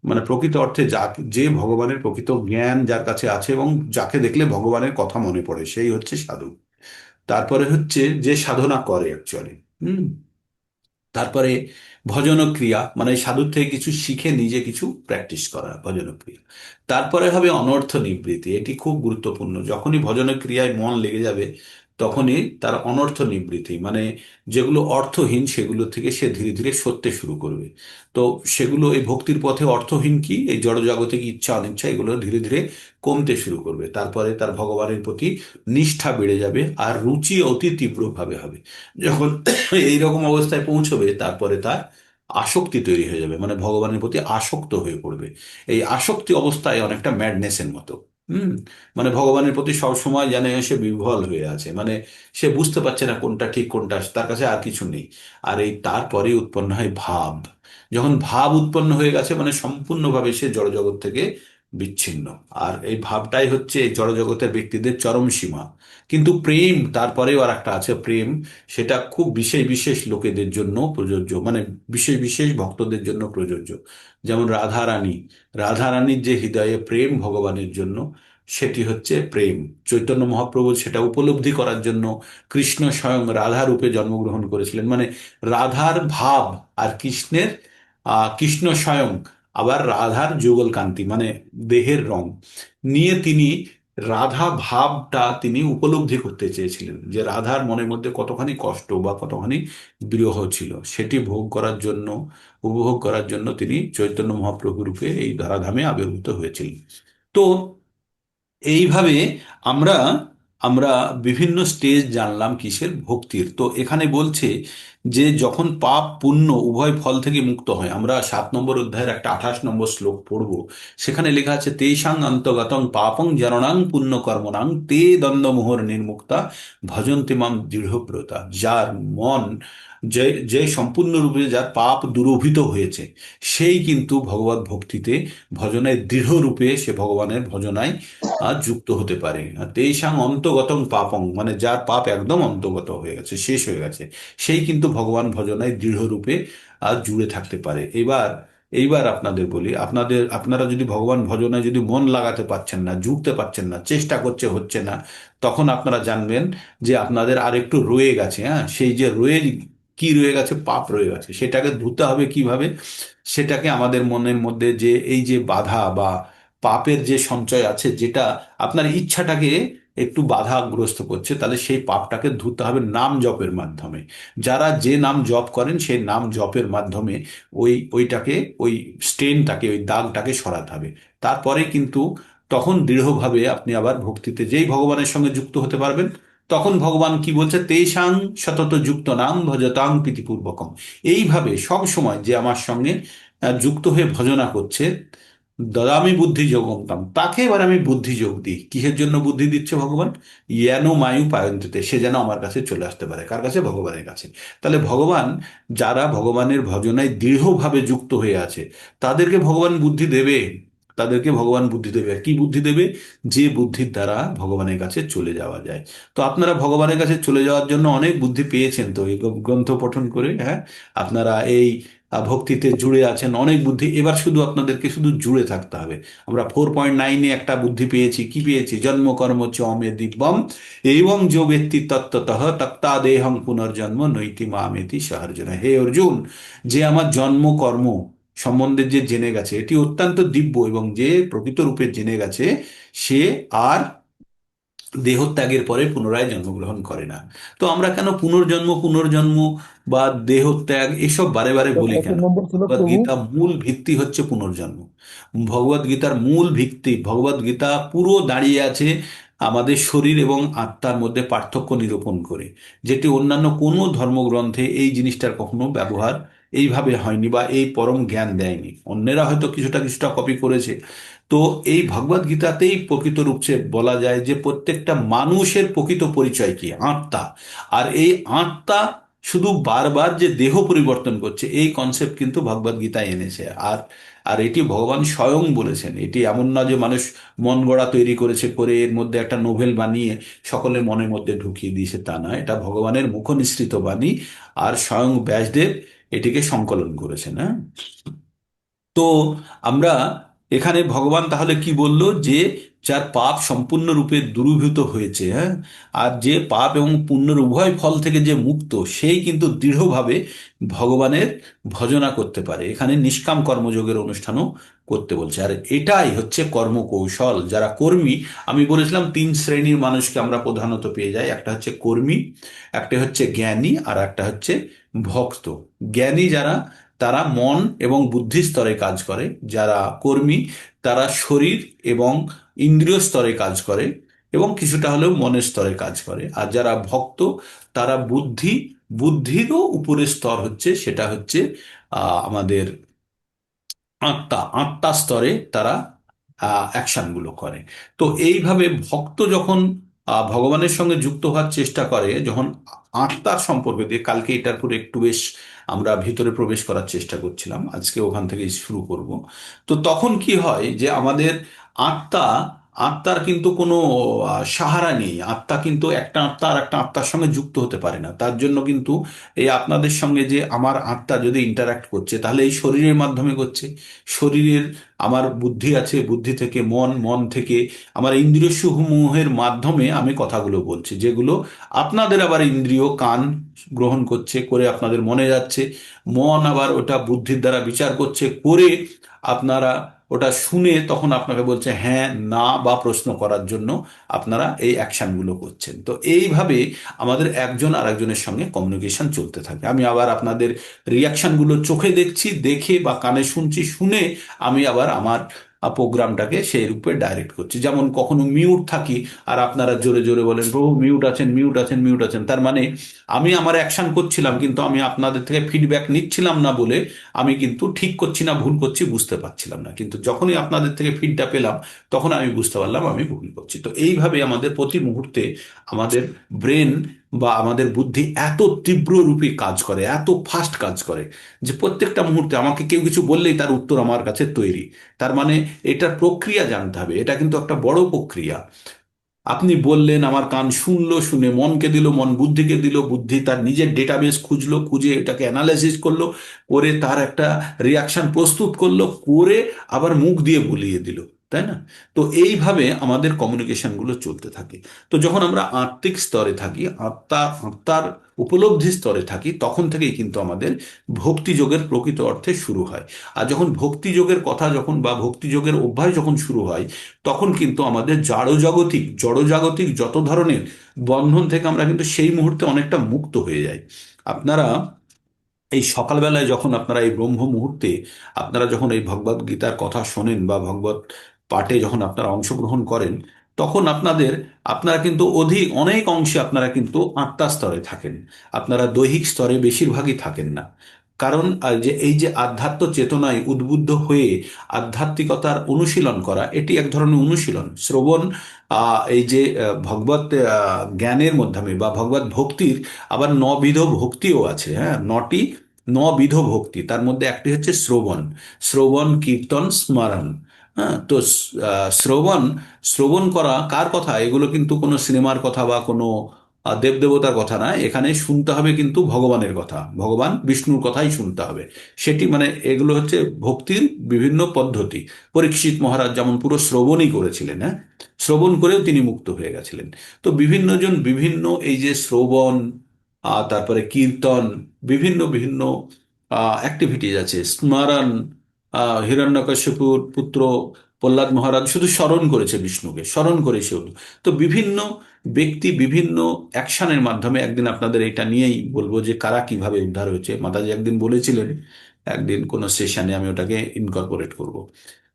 মানে প্রকৃত অর্থে যা, যে ভগবানের প্রকৃত জ্ঞান যার কাছে আছে এবং যাকে দেখলে ভগবানের কথা মনে পড়ে, সেই হচ্ছে সাধু। তারপরে হচ্ছে যে সাধনা করে অ্যাকচুয়ালি। হুম। তারপরে ভজনক্রিয়া মানে সাধুর থেকে কিছু শিখে নিজে কিছু প্র্যাকটিস করা, ভজনক্রিয়া। তারপরে হবে অনর্থ নিবৃত্তি, এটি খুব গুরুত্বপূর্ণ। যখনই ভজনক্রিয়ায় মন লেগে যাবে তখনই তার অনর্থ নিবৃত্তি, মানে যেগুলো অর্থহীন সেগুলো থেকে সে ধীরে ধীরে সরতে শুরু করবে। তো সেগুলো, এই ভক্তির পথে অর্থহীন কি, এই জড়জাগতিক ইচ্ছা অনিচ্ছা, এগুলো ধীরে ধীরে কমতে শুরু করবে। তারপরে তার ভগবানের প্রতি নিষ্ঠা বেড়ে যাবে আর রুচি অতি তীব্রভাবে হবে। যখন এইরকম অবস্থায় পৌঁছবে তারপরে তার আসক্তি তৈরি হয়ে যাবে, মানে ভগবানের প্রতি আসক্ত হয়ে পড়বে। এই আসক্তি অবস্থায় অনেকটা ম্যাডনেসের মতো। হুম। মানে ভগবানের প্রতি সব সময় যেন সে বিহ্বল হয়ে আছে, মানে সে বুঝতে পারছে না কোনটা ঠিক কোনটা, তার কাছে আর কিছু নেই। আর এই তারপরে উৎপন্ন হয় ভাব। যখন ভাব উৎপন্ন হয়ে গেছে মানে সম্পূর্ণভাবে সে জড়জগৎ থেকে বিচ্ছিন্ন। আর এই ভাবটাই হচ্ছে এই জড়জগতের ব্যক্তিদের চরম সীমা। কিন্তু প্রেম, তারপরেও আর একটা আছে প্রেম, সেটা খুব বিশেষ বিশেষ লোকেদের জন্য প্রযোজ্য, মানে বিশেষ বিশেষ ভক্তদের জন্য প্রযোজ্য। যেমন রাধা রানী, রাধা রানীর যে হৃদয়ে প্রেম ভগবানের জন্য, সেটি হচ্ছে প্রেম। চৈতন্য মহাপ্রভু সেটা উপলব্ধি করার জন্য কৃষ্ণ স্বয়ং রাধা রূপে জন্মগ্রহণ করেছিলেন। মানে রাধার ভাব আর কৃষ্ণের, কৃষ্ণ স্বয়ং আবার রাধার যুগল কান্তি মানে দেহের রং নিয়ে তিনি রাধা ভাবটা তিনি উপলব্ধি করতে চেয়েছিলেন, যে রাধার মনের মধ্যে কতখানি কষ্ট বা কতখানি বিরহ ছিল, সেটি ভোগ করার জন্য, উপভোগ করার জন্য তিনি চৈতন্য মহাপ্রভু রূপে এই ধরাধামে আবির্ভূত হয়েছিলেন। তো এইভাবে আমরা আমরা বিভিন্ন স্টেজ জানলাম কিসের, ভক্তির। তো এখানে বলছে যে যখন পাপ পুণ্য উভয় ফল থেকে মুক্ত হয়, আমরা 7 নম্বর অধ্যায়ের একটা 28 নম্বর শ্লোক পড়ব। সেখানে লেখা আছে তেষাং অন্তগতং পাপং জননাং পুণ্য কর্মণাং তে দ্বন্দ্বমোহর নির্মুক্তা ভজন্তি মাম দৃঢ়ব্রতা। যার মন, যে যে সম্পূর্ণরূপে যার পাপ দূরভূত হয়েছে, সেই কিন্তু ভগবত ভক্তিতে, ভজনায় দৃঢ় রূপে সে ভগবানের ভজনায় যুক্ত হতে পারে। আর তেইসাং অন্তগতং পাপং মানে যার পাপ একদম অন্তগত হয়ে গেছে, শেষ হয়ে গেছে, সেই কিন্তু ভগবান ভজনায় দৃঢ় রূপে জুড়ে থাকতে পারে। এইবার এইবার আপনাদের বলি, আপনারা যদি ভগবান ভজনায় যদি মন লাগাতে পারছেন না, জুড়তে পারছেন না, চেষ্টা করছে হচ্ছে না, তখন আপনারা জানবেন যে আপনাদের আর একটু রয়ে গেছে। হ্যাঁ, সেই যে কি রয়ে গেছে, পাপ রয়ে গেছে, সেটাকে ধুতে হবে কিভাবে? সেটাকে আমাদের মনের মধ্যে যে এই যে বাধা বা পাপের যে সঞ্চয় আছে, যেটা আপনার ইচ্ছাটাকে একটু বাধাগ্রস্ত করছে, তাহলে সেই পাপটাকে ধুতে হবে নাম জপের মাধ্যমে। যারা যে নাম জপ করেন সেই নাম জপের মাধ্যমে ওইটাকে, ওই স্টেনটাকে, ওই দাগটাকে সরাতে হবে। তারপরে কিন্তু তখন দৃঢ়ভাবে আপনি আবার ভক্তিতে যেই ভগবানের সঙ্গে যুক্ত হতে পারবেন। তখন ভগবান কি বলছে, তেষাং সতত যুক্ত নাম ভজতাং প্রীতিপূর্বকম। এইভাবে সব সময় যে আমার সঙ্গে যুক্ত হয়ে ভজনা করছে, দদামি বুদ্ধি যোগন্তাম, তাকে এবার আমি বুদ্ধি যোগ দিই। কিসের জন্য বুদ্ধি দিচ্ছে ভগবান? ইয়ানো মায়ু পায়ন্তিতে, সে যেন আমার কাছে চলে আসতে পারে। কার কাছে? ভগবানের কাছে। তাহলে ভগবান, যারা ভগবানের ভজনায় দৃঢ়ভাবে যুক্ত হয়ে আছে, তাদেরকে ভগবান বুদ্ধি দেবে। তাদেরকে ভগবান বুদ্ধি দেবে। আর কি বুদ্ধি দেবে? যে বুদ্ধির দ্বারা ভগবানের কাছে চলে যাওয়া যায়। তো আপনারা ভগবানের কাছে চলে যাওয়ার জন্য অনেক বুদ্ধি পেয়েছেন তো এই গ্রন্থ পঠন করে, হ্যাঁ। আপনারা এই ভক্তিতে জুড়ে আছেন, অনেক বুদ্ধি, এবার শুধু আপনাদেরকে শুধু জুড়ে থাকতে হবে। আমরা 4.9-এ একটা বুদ্ধি পেয়েছি, কি পেয়েছি? জন্ম কর্ম চ মে দিব্যম এবং যো ব্যক্তি তত্ত্বতঃ তক্তা দেহং পুনর্জন্ম নৈতি মামেতি সহর্জুন। হে অর্জুন, যে আমার জন্ম কর্ম সম্বন্ধে যে জেনে গেছে, এটি অত্যন্ত দিব্য, এবং যে প্রকৃত রূপে জেনে গেছে, সে আর দেহত্যাগের পরে পুনরায় জন্মগ্রহণ করে না। তো আমরা কেন পুনর্জন্ম পুনর্জন্ম বা দেহত্যাগ এসব বারে বারে এটা বলি কত কেন? নম্বর ছিল ভগবদ প্রভু? গীতা মূল ভিত্তি হচ্ছে পুনর্জন্ম। ভগবদ গীতার মূল ভিত্তি, ভগবদ গীতা পুরো দাঁড়িয়ে আছে আমাদের শরীর এবং আত্মার মধ্যে পার্থক্য নিরূপণ করে, যেটি অন্যান্য কোনো ধর্মগ্রন্থে এই জিনিসটার কখনো ব্যবহার এইভাবে হয়নি বা এই পরম জ্ঞান দেয়নি। অন্যেরা হয়তো কিছুটা কিছুটা কপি করেছে। তো এই ভগবদ গীতাতেই প্রকৃত রূপে বলা যায় যে প্রত্যেকটা মানুষের প্রকৃত পরিচয় কি? আত্মা। আর এই আত্মা শুধু বারবার যে দেহ পরিবর্তন করছে, এই কনসেপ্ট কিন্তু ভগবদ গীতা এনেছে। আর আর এটি ভগবান স্বয়ং বলেছেন। এটি এমন না যে মানুষ মন গড়া তৈরি করেছে, করে এর মধ্যে একটা নোভেল বানিয়ে সকলের মনের মধ্যে ঢুকিয়ে দিয়েছে, তা না। এটা ভগবানের মুখনিসৃত বাণী, আর স্বয়ং ব্যাসদেব এটিকে সংকলন করেছেন, হ্যাঁ। তো আমরা এখানে ভগবান তাহলে কি বলল? যে যার পাপ সম্পূর্ণরূপে দূরীভূত হয়েছে, হ্যাঁ, আর যে পাপ এবং পুণ্যের উভয় ফল থেকে যে মুক্ত, সেই কিন্তু দৃঢ়ভাবে ভগবানের ভজনা করতে পারে। এখানে নিষ্কাম কর্মযোগের অনুষ্ঠানও করতে বলছে। আর এটাই হচ্ছে কর্মকৌশল। যারা কর্মী, আমি বলেছিলাম 3 শ্রেণীর মানুষকে আমরা প্রধানত পেয়ে যাই। একটা হচ্ছে কর্মী, একটা হচ্ছে জ্ঞানী, আর একটা হচ্ছে ভক্ত। জ্ঞানী যারা, তারা মন এবং বুদ্ধি স্তরে কাজ করে। যারা কর্মী, তারা শরীর এবং ইন্দ্রিয় স্তরে কাজ করে, এবং কিছুটা হলেও মনের স্তরে কাজ করে। আর যারা ভক্ত, তারা বুদ্ধিরও উপরের স্তর হচ্ছে, সেটা হচ্ছে আমাদের আত্মা স্তরে তারা অ্যাকশনগুলো করে। তো এইভাবে ভক্ত যখন ভগবানের সঙ্গে যুক্ত হওয়ার চেষ্টা করে, যখন আত্মার সম্পর্কে দিয়ে, কালকে এটার উপরে একটু বেশ আমরা ভিতরে প্রবেশ করার চেষ্টা করছিলাম, আজকে ওখান থেকে শুরু করব। তো তখন কি হয় যে আমাদের আত্মা, আত্মার কিন্তু কোনো সাহারা নেই। আত্মা কিন্তু একটা আত্মা আর একটা আত্মার সঙ্গে যুক্ত হতে পারে না। তার জন্য কিন্তু এই আপনাদের সঙ্গে যে আমার আত্মা যদি ইন্টারাক্ট করছে, তাহলে এই শরীরের মাধ্যমে করছে। শরীরের, আমার বুদ্ধি আছে, বুদ্ধি থেকে মন, মন থেকে আমার ইন্দ্রিয় সমূহের মাধ্যমে আমি কথাগুলো বলছি, যেগুলো আপনাদের আবার ইন্দ্রিয় কান গ্রহণ করছে, করে আপনাদের মনে যাচ্ছে। মন আবার ওটা বুদ্ধির দ্বারা বিচার করছে, করে আপনারা ওটা শুনে তখন আপনাকে বলছে হ্যাঁ না বা প্রশ্ন করার জন্য আপনারা এই অ্যাকশনগুলো করছেন। তো এইভাবে আমাদের একজন আর একজনের সঙ্গে কমিউনিকেশন চলতে থাকে। আমি আবার আপনাদের রিয়াকশনগুলো চোখে দেখছি, দেখে বা কানে শুনছি, শুনে আমি আবার আমার প্রোগ্রামটাকে সেই রূপে ডাইরেক্ট করছি। যেমন কখনো মিউট থাকি, আর আপনারা জোরে জোরে বলেন প্রভু মিউট আছেন, মিউট আছেন, মিউট আছেন। তার মানে আমি আমার অ্যাকশন করছিলাম, কিন্তু আমি আপনাদের থেকে ফিডব্যাক নিচ্ছিলাম না বলে আমি কিন্তু ঠিক করছি না ভুল করছি বুঝতে পারছিলাম না। কিন্তু যখনই আপনাদের থেকে ফিডব্যাক পেলাম, তখন আমি বুঝতে পারলাম আমি ভুল করছি। তো এইভাবে আমাদের প্রতি মুহূর্তে আমাদের ব্রেন বা আমাদের বুদ্ধি এত তীব্র রূপে কাজ করে, এত ফাস্ট কাজ করে, যে প্রত্যেকটা মুহূর্তে আমাকে কেউ কিছু বললেই তার উত্তর আমার কাছে তৈরি। তার মানে এটার প্রক্রিয়া জানতে হবে। এটা কিন্তু একটা বড় প্রক্রিয়া। আপনি বললেন, আমার কান শুনলো, শুনে মনকে দিল, মন বুদ্ধিকে দিল, বুদ্ধি তার নিজের ডেটাবেস খুঁজলো, খুঁজে এটাকে অ্যানালাইসিস করলো, করে তার একটা রিয়াকশন প্রস্তুত করলো, করে আবার মুখ দিয়ে বলিয়ে দিল, তাই না? তো এইভাবে আমাদের কমিউনিকেশনগুলো চলতে থাকে। তো যখন আমরা আত্মিক স্তরে থাকি, আত্মার উপলব্ধি স্তরে থাকি, তখন থেকেই কিন্তু আমাদের ভক্তিযোগের প্রকৃত অর্থে শুরু হয়। আর যখন ভক্তিযোগের কথা যখন বা ভক্তিযোগের অভ্যাস যখন শুরু হয়, তখন কিন্তু আমাদের জড়জাগতিক যত ধরনের বন্ধন থেকে আমরা কিন্তু সেই মুহূর্তে অনেকটা মুক্ত হয়ে যাই। আপনারা এই সকালবেলায় যখন আপনারা এই ব্রহ্ম মুহূর্তে আপনারা যখন এই ভগবদ গীতার কথা শোনেন বা ভগবত পাঠে যখন আপনারা অংশগ্রহণ করেন, তখন আপনারা কিন্তু অনেক অংশে আপনারা কিন্তু আত্মা স্তরে থাকেন। আপনারা দৈহিক স্তরে বেশিরভাগই থাকেন না। কারণ যে এই যে আধ্যাত্ম চেতনায় উদ্বুদ্ধ হয়ে আধ্যাত্মিকতার অনুশীলন করা, এটি এক ধরনের অনুশীলন শ্রবণ। এই যে ভগবত জ্ঞানের মাধ্যমে বা ভগবত ভক্তির আবার নবিধ ভক্তিও আছে, হ্যাঁ। নবিধ ভক্তি, তার মধ্যে একটি হচ্ছে শ্রবণ, শ্রবণ কীর্তন স্মরণ। হ্যাঁ, তো শ্রবণ শ্রবণ করা কার কথা? এগুলো কিন্তু কোনো সিনেমার কথা বা কোনো দেবদেবতার কথা না। এখানে শুনতে হবে কিন্তু ভগবানের কথা, ভগবান বিষ্ণুর কথাই শুনতে হবে। সেটি মানে এগুলো হচ্ছে ভক্তির বিভিন্ন পদ্ধতি। পরীক্ষিত মহারাজ যেমন পুরো শ্রবণই করেছিলেন, হ্যাঁ, শ্রবণ করেও তিনি মুক্ত হয়ে গেছিলেন। তো বিভিন্ন জন বিভিন্ন এই যে শ্রবণ, তারপরে কীর্তন, বিভিন্ন বিভিন্ন অ্যাক্টিভিটিজ আছে, স্মরণ। হিরণ্যকশিপুর পুত্র প্রহ্লাদ মহারাজ শুধু স্মরণ করেছে, বিষ্ণুকে স্মরণ করেছে শুধু। তো বিভিন্ন ব্যক্তি বিভিন্ন অ্যাকশনের মাধ্যমে, একদিন আপনাদের এটা নিয়েই বলবো যে কারা কিভাবে উদ্ধার হয়েছে। মাতাজি একদিন বলেছিলেন, একদিন কোনো সেশনে আমি ওটাকে ইনকর্পোরেট করব।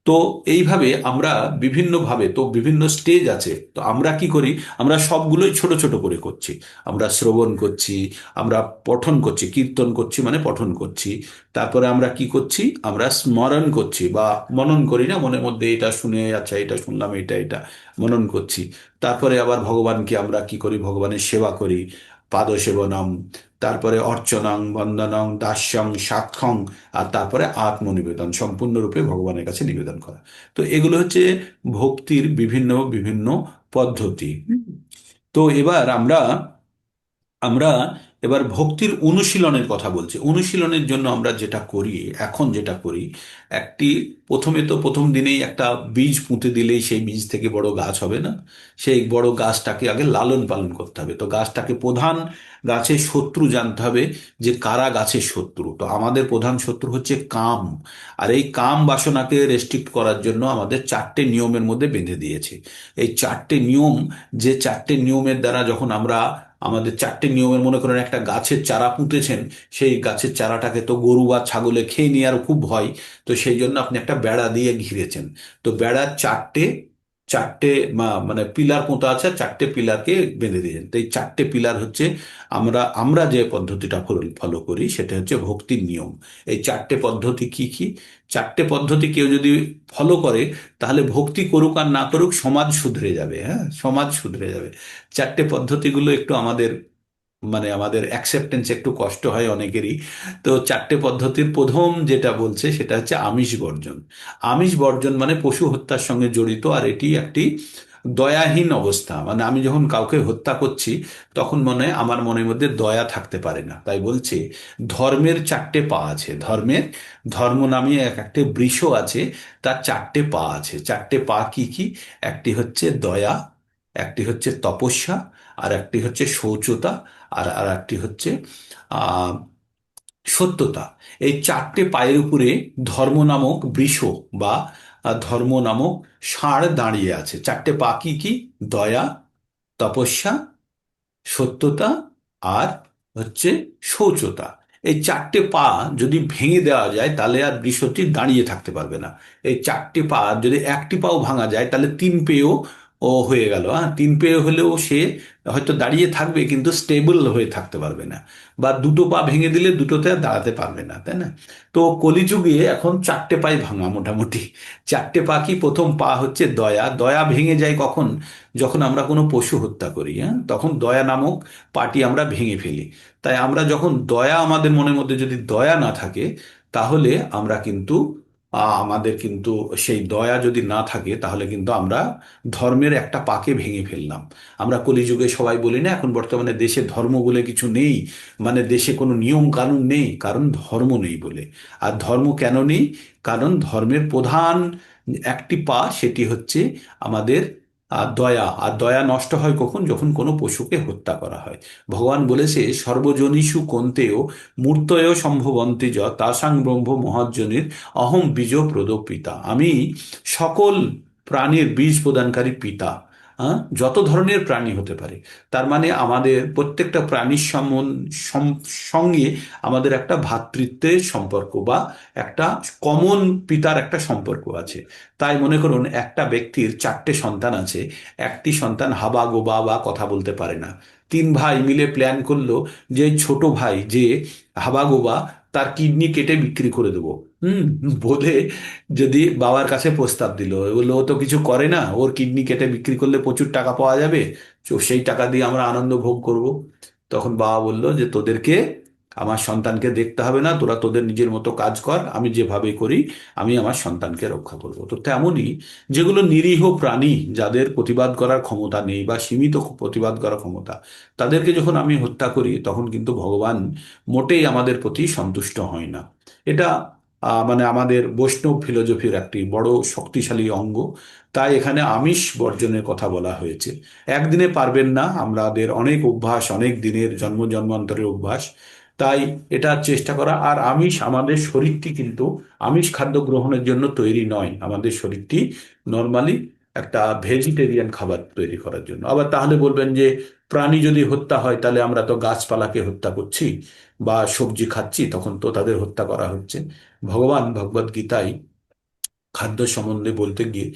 তো এইভাবে আমরা বিভিন্নভাবে, তো বিভিন্ন স্টেজ আছে, তো আমরা কি করি? আমরা সবগুলোই ছোট ছোট করে করছি। আমরা শ্রবণ করছি, আমরা পঠন করছি, কীর্তন করছি মানে পঠন করছি। তারপরে আমরা কি করছি? আমরা স্মরণ করছি বা মনন করি না, মনের মধ্যে এটা শুনে, আচ্ছা এটা শুনলাম, এটা এটা মনন করছি। তারপরে আবার ভগবানকে আমরা কি করি? ভগবানের সেবা করি, পাদ সেবনম, তারপরে অর্চনং বন্দনং দাস্যং সাক্ষং, আর তারপরে আত্মনিবেদন, সম্পূর্ণরূপে ভগবানের কাছে নিবেদন করা। তো এগুলো হচ্ছে ভক্তির বিভিন্ন বিভিন্ন পদ্ধতি। তো এবার আমরা আমরা এবার ভক্তির অনুশীলনের কথা বলছি। অনুশীলনের জন্য আমরা যেটা করি, এখন যেটা করি, একটি প্রথমে তো প্রথম দিনেই একটা বীজ পুঁতে দিলেই সেই বীজ থেকে বড় গাছ হবে না। সেই বড় গাছটাকে আগে লালন পালন করতে হবে। তো গাছটাকে প্রধান গাছের শত্রু জানতে হবে, যে কারা গাছের শত্রু। তো আমাদের প্রধান শত্রু হচ্ছে কাম। আর এই কাম বাসনাকে রেস্ট্রিক্ট করার জন্য আমাদের চারটে নিয়মের মধ্যে বেঁধে দিয়েছে। এই চারটে নিয়ম, যে চারটে নিয়মের দ্বারা যখন আমরা, আমাদের চারটে নিয়মের, মনে করেন একটা গাছের চারা পুঁতেছেন, সেই গাছের চারাটাকে তো গরু বা ছাগলে খেয়ে নেওয়ার খুব ভয়। তো সেই জন্য আপনি একটা বেড়া দিয়ে ঘিরেছেন। তো বেড়ার চারটে চারটে মানে পিলার পোঁতা আছে, আর চারটে পিলারকে বেঁধে দিয়েছেন। তো এই চারটে পিলার হচ্ছে, আমরা আমরা যে পদ্ধতিটা ফলো করি সেটা হচ্ছে ভক্তির নিয়ম। এই চারটে পদ্ধতি কি কি? চারটে পদ্ধতি কেউ যদি ফলো করে, তাহলে ভক্তি করুক আর না করুক, সমাজ শুধরে যাবে। হ্যাঁ, সমাজ শুধরে যাবে। চারটে পদ্ধতিগুলো একটু আমাদের, মানে আমাদের অ্যাকসেপ্টেন্স একটু কষ্ট হয় অনেকেরই। তো চারটে পদ্ধতির প্রথম যেটা বলছে সেটা হচ্ছে আমিষ বর্জন। আমিষ বর্জন মানে পশু হত্যার সঙ্গে জড়িত, আর এটি একটি দয়াহীন অবস্থা। মানে আমি যখন কাউকে হত্যা করছি, তখন মনে হয় আমার মনের মধ্যে দয়া থাকতে পারে না। তাই বলছে ধর্মের চারটে পা আছে। ধর্ম নামে একটা বৃষ আছে, তার চারটে পা আছে। চারটে পা কি কি? একটি হচ্ছে দয়া, একটি হচ্ছে তপস্যা, আর একটি হচ্ছে শৌচতা, আর আর একটি হচ্ছে আহ সত্যতা। এই চারটে পায়ের উপরে ধর্ম নামক বৃষ বা ধর্ম নামক ষাঁড় দাঁড়িয়ে আছে। চারটে পা কি কি? দয়া, তপস্যা, সত্যতা, আর হচ্ছে শৌচতা। এই চারটে পা যদি ভেঙে দেওয়া যায়, তাহলে আর বৃষটি দাঁড়িয়ে থাকতে পারবে না। এই চারটে পা যদি একটি পাও ভাঙা যায়, তাহলে তিন পেয়েও ও হয়ে গেল। হ্যাঁ, তিন পেয়ে হলেও সে হয়তো দাঁড়িয়ে থাকবে, কিন্তু স্টেবল হয়ে থাকতে পারবে না। বা দুটো পা ভেঙে দিলে দুটোতে আর দাঁড়াতে পারবে না, তাই না? তো কলিযুগে এখন চারটে পাই ভাঙা মোটামুটি। চারটে পা কি? প্রথম পা হচ্ছে দয়া। দয়া ভেঙে যায় কখন? যখন আমরা কোনো পশু হত্যা করি, হ্যাঁ, তখন দয়া নামক পাটি আমরা ভেঙে ফেলি। তাই আমরা যখন দয়া, আমাদের মনের মধ্যে যদি দয়া না থাকে, তাহলে আমরা কিন্তু আমাদের কিন্তু সেই দয়া যদি না থাকে, তাহলে কিন্তু আমরা ধর্মের একটা পাকে ভেঙে ফেললাম। আমরা কলিযুগে সবাই বলি না, এখন বর্তমানে দেশে ধর্ম বলে কিছু নেই, মানে দেশে কোনো নিয়ম কানুন নেই, কারণ ধর্ম নেই বলে। আর ধর্ম কেন নেই? কারণ ধর্মের প্রধান একটি পা, সেটি হচ্ছে আমাদের দয়া। আর দয়া নষ্ট হয় কখন? যখন কোনো পশুকে হত্যা করা হয়। ভগবান বলেছে সর্বজনীষু কন্তেয় মূর্তয় সম্ভবন্তি য তাসাং ব্রহ্ম মহাজ্জনীর অহম বীজ প্রদপিতা। আমি সকল প্রাণীর বীজ প্রদানকারী পিতা। হ্যাঁ, যত ধরনের প্রাণী হতে পারে। তার মানে আমাদের প্রত্যেকটা প্রাণীর সঙ্গে আমাদের একটা ভ্রাতৃত্বের সম্পর্ক বা একটা কমন পিতার একটা সম্পর্ক আছে। তাই মনে করুন একটা ব্যক্তির চারটে সন্তান আছে। একটি সন্তান হাবা গোবা বা কথা বলতে পারে না। তিন ভাই মিলে প্ল্যান করলো যে ছোট ভাই যে হাবা গোবা, তার কিডনি কেটে বিক্রি করে দেবো। হুম, বলে যদি বাবার কাছে প্রস্তাব দিল, বললো ও তো কিছু করে না, ওর কিডনি কেটে বিক্রি করলে প্রচুর টাকা পাওয়া যাবে, তো সেই টাকা দিয়ে আমরা আনন্দ ভোগ করব। তখন বাবা বলল যে তোদেরকে আমার সন্তানকে দেখতে হবে না, তোরা তোদের নিজের মতো কাজ কর, আমি যেভাবে করি আমি আমার সন্তানকে রক্ষা করব। তো তেমনই যেগুলো নিরীহ প্রাণী, যাদের প্রতিবাদ করার ক্ষমতা নেই বা সীমিত প্রতিবাদ করার ক্ষমতা, তাদেরকে যখন আমি হত্যা করি তখন কিন্তু ভগবান মোটেই আমাদের প্রতি সন্তুষ্ট হয় না। এটা মানে আমাদের বৈষ্ণব ফিলোসফির একটি বড় শক্তিশালী অঙ্গ। তাই এখানে আমিষ বর্জনের কথা বলা হয়েছে। একদিনে পারবেন না, আমাদের অনেক অভ্যাস, অনেক দিনের জন্ম জন্মান্তরের অভ্যাস। তাই এটা চেষ্টা করা। আর আমিষ, আমাদের শরীরটি কিন্তু আমিষ খাদ্য গ্রহণের জন্য তৈরি নয়। আমাদের শরীরটি নর্মালি একটা ভেজিটেরিয়ান খাবার তৈরি করার জন্য। আবার তাহলে বলবেন যে প্রাণী যদি হত্যা হয় তাহলে আমরা তো গাছপালাকে হত্যা করছি বা সবজি খাচ্ছি, তখন তো তাদের হত্যা করা হচ্ছে। ভগবান ভগবদ গীতায় খাদ্য সম্বন্ধে বলতে গিয়ে,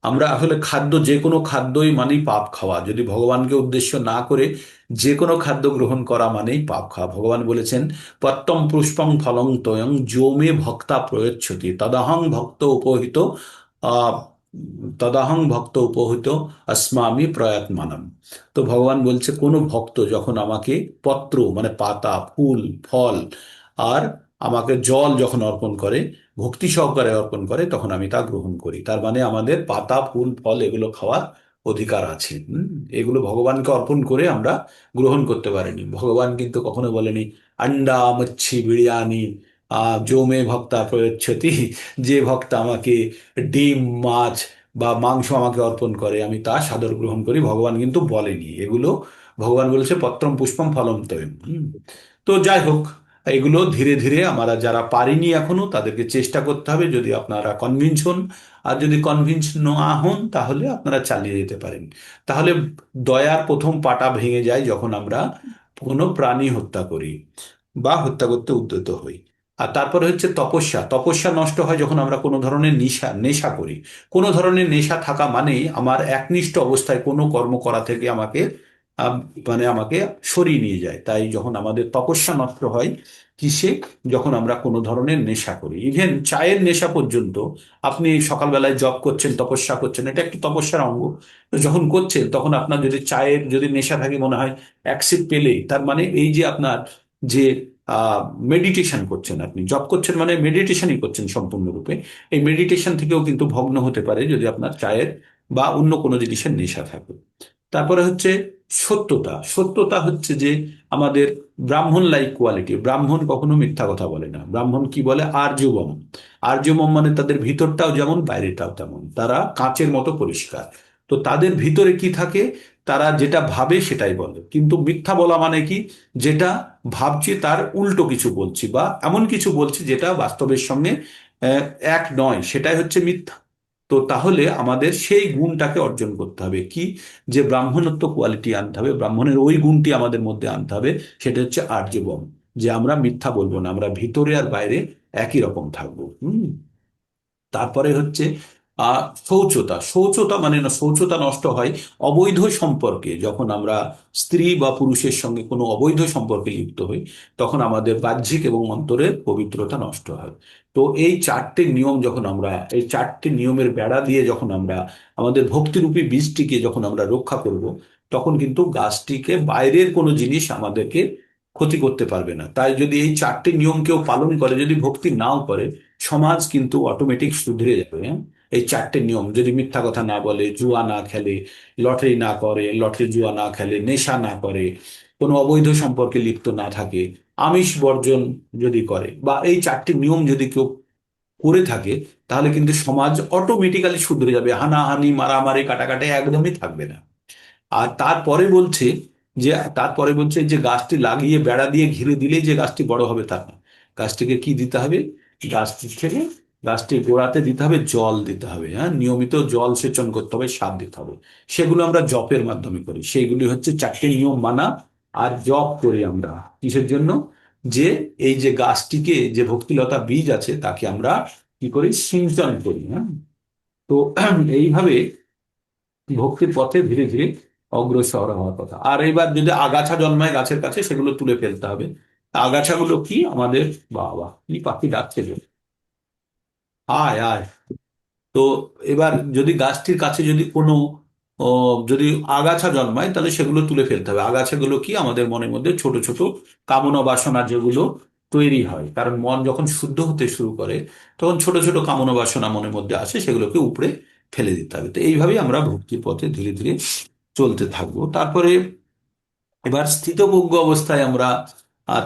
আমরা আসলে খাদ্য, যে কোনো খাদ্যই মানেই পাপ খাওয়া। যদি ভগবানকে উদ্দেশ্য না করে যে কোনো খাদ্য গ্রহণ করা মানেই পাপ খাওয়া। ভগবান বলেছেন, পত্তম পুষ্পং ফলং তোয়ং যো মে ভক্তা প্রয়চ্ছতি তদহং ভক্ত উপহিত আহ তদহং ভক্ত উপহিত अस्मामि প্রয়াতমানম। তো ভগবান বলছে, কোনো ভক্ত যখন আমাকে পত্র মানে পাতা, ফুল, ফল আর আমাকে জল যখন অর্পণ করে, ভক্তি সহকারে অর্পণ করে, তখন আমি তা গ্রহণ করি। তার মানে আমাদের পাতা, ফুল, ফল এগুলো খাওয়ার অধিকার আছে। এগুলো ভগবানকে অর্পণ করে আমরা গ্রহণ করতে পারিনি। ভগবান কিন্তু কখনো বলেনি আন্ডা মচ্ছি বিরিয়ানি জমে ভক্তা প্রয়চ্ছতি, যে ভক্ত আমাকে ডিম, মাছ বা মাংস আমাকে অর্পণ করে আমি তা সাদর গ্রহণ করি। ভগবান কিন্তু বলেনি এগুলো। ভগবান বলেছে পত্রম পুষ্পম ফলম তোয়ম। তো যাই হোক, এগুলো ধীরে ধীরে আমরা যারা পারিনি এখনো তাদেরকে চেষ্টা করতে হবে, যদি আপনারা কনভিন্স হন। আর যদি কনভিন্স না হন তাহলে আপনারা চালিয়ে যেতে পারেন। তাহলে দয়ার প্রথম পাটা ভেঙে যায় যখন আমরা কোনো প্রাণী হত্যা করি বা হত্যা করতে উদ্যত হই। আর তারপরে হচ্ছে তপস্যা। তপস্যা নষ্ট হয় যখন আমরা কোনো ধরনের নেশা নেশা করি। কোনো ধরনের নেশা থাকা মানেই আমার একনিষ্ঠ অবস্থায় কোনো কর্ম করা থেকে আমাকে আহ, মানে আমাকে সরিয়ে নিয়ে যায়। তাই যখন আমাদের তপস্যা নষ্ট হয় কিসে, যখন আমরা কোনো ধরনের নেশা করি। ইভেন চায়ের নেশা পর্যন্ত, আপনি সকালবেলায় জব করছেন, তপস্যা করছেন, এটা একটি তপস্যার অঙ্গ। তো যখন করছেন তখন আপনার যদি চায়ের যদি নেশা থাকে, মনে হয় এক সিপ পেলেই, তার মানে এই যে আপনার যে মেডিটেশন করছেন, আপনি জব করছেন মানে মেডিটেশনই করছেন সম্পূর্ণরূপে। এই মেডিটেশন থেকেও কিন্তু ভগ্ন হতে পারে যদি আপনার চায়ের বা অন্য কোনো জিনিসের নেশা থাকে। তারপরে হচ্ছে সত্যতা। সত্যতা হচ্ছে যে আমাদের ব্রাহ্মণ লাইক কোয়ালিটি। ব্রাহ্মণ কখনো মিথ্যা কথা বলে না। ব্রাহ্মণ কি বলে? আর্যবম। আর্যবম মানে তাদের ভিতরটাও যেমন বাইরেটাও তেমন, তারা কাঁচের মতো পরিষ্কার। তো তাদের ভিতরে কি থাকে, তারা যেটা ভাবে সেটাই বলে। কিন্তু মিথ্যা বলা মানে কি, যেটা ভাবছি তার উল্টো কিছু বলছি বা এমন কিছু বলছি যেটা বাস্তবের সঙ্গে আহ, এক নয়, সেটাই হচ্ছে মিথ্যা। তো তাহলে আমাদের সেই গুণটাকে অর্জন করতে হবে, কি, যে ব্রাহ্মণত্ব কোয়ালিটি আনতে হবে, ব্রাহ্মণের ওই গুণটি আমাদের মধ্যে আনতে হবে। সেটা হচ্ছে আর্জবম, যে আমরা মিথ্যা বলবো না, আমরা ভিতরে আর বাইরে একই রকম থাকবো। তারপরে হচ্ছে শৌচতা। শৌচতা মানে না, শৌচতা নষ্ট হয় অবৈধ সম্পর্কে। যখন আমরা স্ত্রী বা পুরুষের সঙ্গে কোনো অবৈধ সম্পর্কে লিপ্ত হই, তখন আমাদের বাহ্যিক এবং অন্তরের পবিত্রতা নষ্ট হয়। তো এই চারটে নিয়ম যখন আমরা, এই চারটে নিয়মের বেড়া দিয়ে যখন আমরা আমাদের ভক্তিরূপী বীজটিকে যখন আমরা রক্ষা করব, তখন কিন্তু গাছটিকে বাইরের কোনো জিনিস আমাদেরকে ক্ষতি করতে পারবে না। তাই যদি এই চারটি নিয়ম কেউ পালন করে, যদি ভক্তি নাও করে, সমাজ কিন্তু অটোমেটিক শুধরে যাবে। হ্যাঁ? এই চারটে নিয়ম, যদি মিথ্যা কথা না বলে, জুয়া না খেলে, লটারি না করে, লটারি জুয়া না খেলে, নেশা না করে, কোনো অবৈধ সম্পর্কে লিপ্ত না থাকে, আমিষ বর্জন যদি করে, বা এই চারটি নিয়ম যদি কেউ করে থাকে, তাহলে কিন্তু সমাজ অটোমেটিক্যালি শুধরে যাবে। হানাহানি, মারামারি, কাটাকাটি একদমই থাকবে না। আর তারপরে বলছে যে, তারপরে বলছে যে গাছটি লাগিয়ে বেড়া দিয়ে ঘিরে দিলেই যে গাছটি বড় হবে তা না। গাছটিকে কি দিতে হবে? গাছটি থেকে, গাছটির গোড়াতে দিতে হবে জল, দিতে হবে। হ্যাঁ, নিয়মিত জল সেচন করতে হবে, সার দিতে হবে। সেগুলো আমরা জপের মাধ্যমে করি। সেইগুলি হচ্ছে চারটে নিয়ম মানা। আর জপ করি আমরা কিসের জন্য? যে এই যে গাছটিকে, যে ভক্তিলতা বীজ আছে তাকে আমরা কি করি? সিঞ্চন করি। হ্যাঁ। তো এইভাবে ভক্তির পথে ধীরে ধীরে অগ্রসর হওয়ার কথা। আর এবার যদি আগাছা জন্মায় গাছের কাছে, সেগুলো তুলে ফেলতে হবে। আগাছাগুলো কি আমাদের, বাবা কি পাখি ডাকছে যে, আয় আয়। তো এবার যদি গাছটির কাছে যদি কোনো ও, যদি আগাছা জন্মায় তাহলে সেগুলো তুলে ফেলতে হবে। আগাছাগুলো কি, আমাদের মনের মধ্যে ছোট ছোট কামনা বাসনা যেগুলো তৈরি হয়, কারণ মন যখন শুদ্ধ হতে শুরু করে তখন ছোট ছোট কামনা বাসনা মনের মধ্যে আসে, সেগুলোকে উপড়ে ফেলে দিতে হবে। তো এইভাবেই আমরা ভক্তির পথে ধীরে ধীরে চলতে থাকবো। তারপরে এবার স্থিতপ্রজ্ঞ অবস্থায় আমরা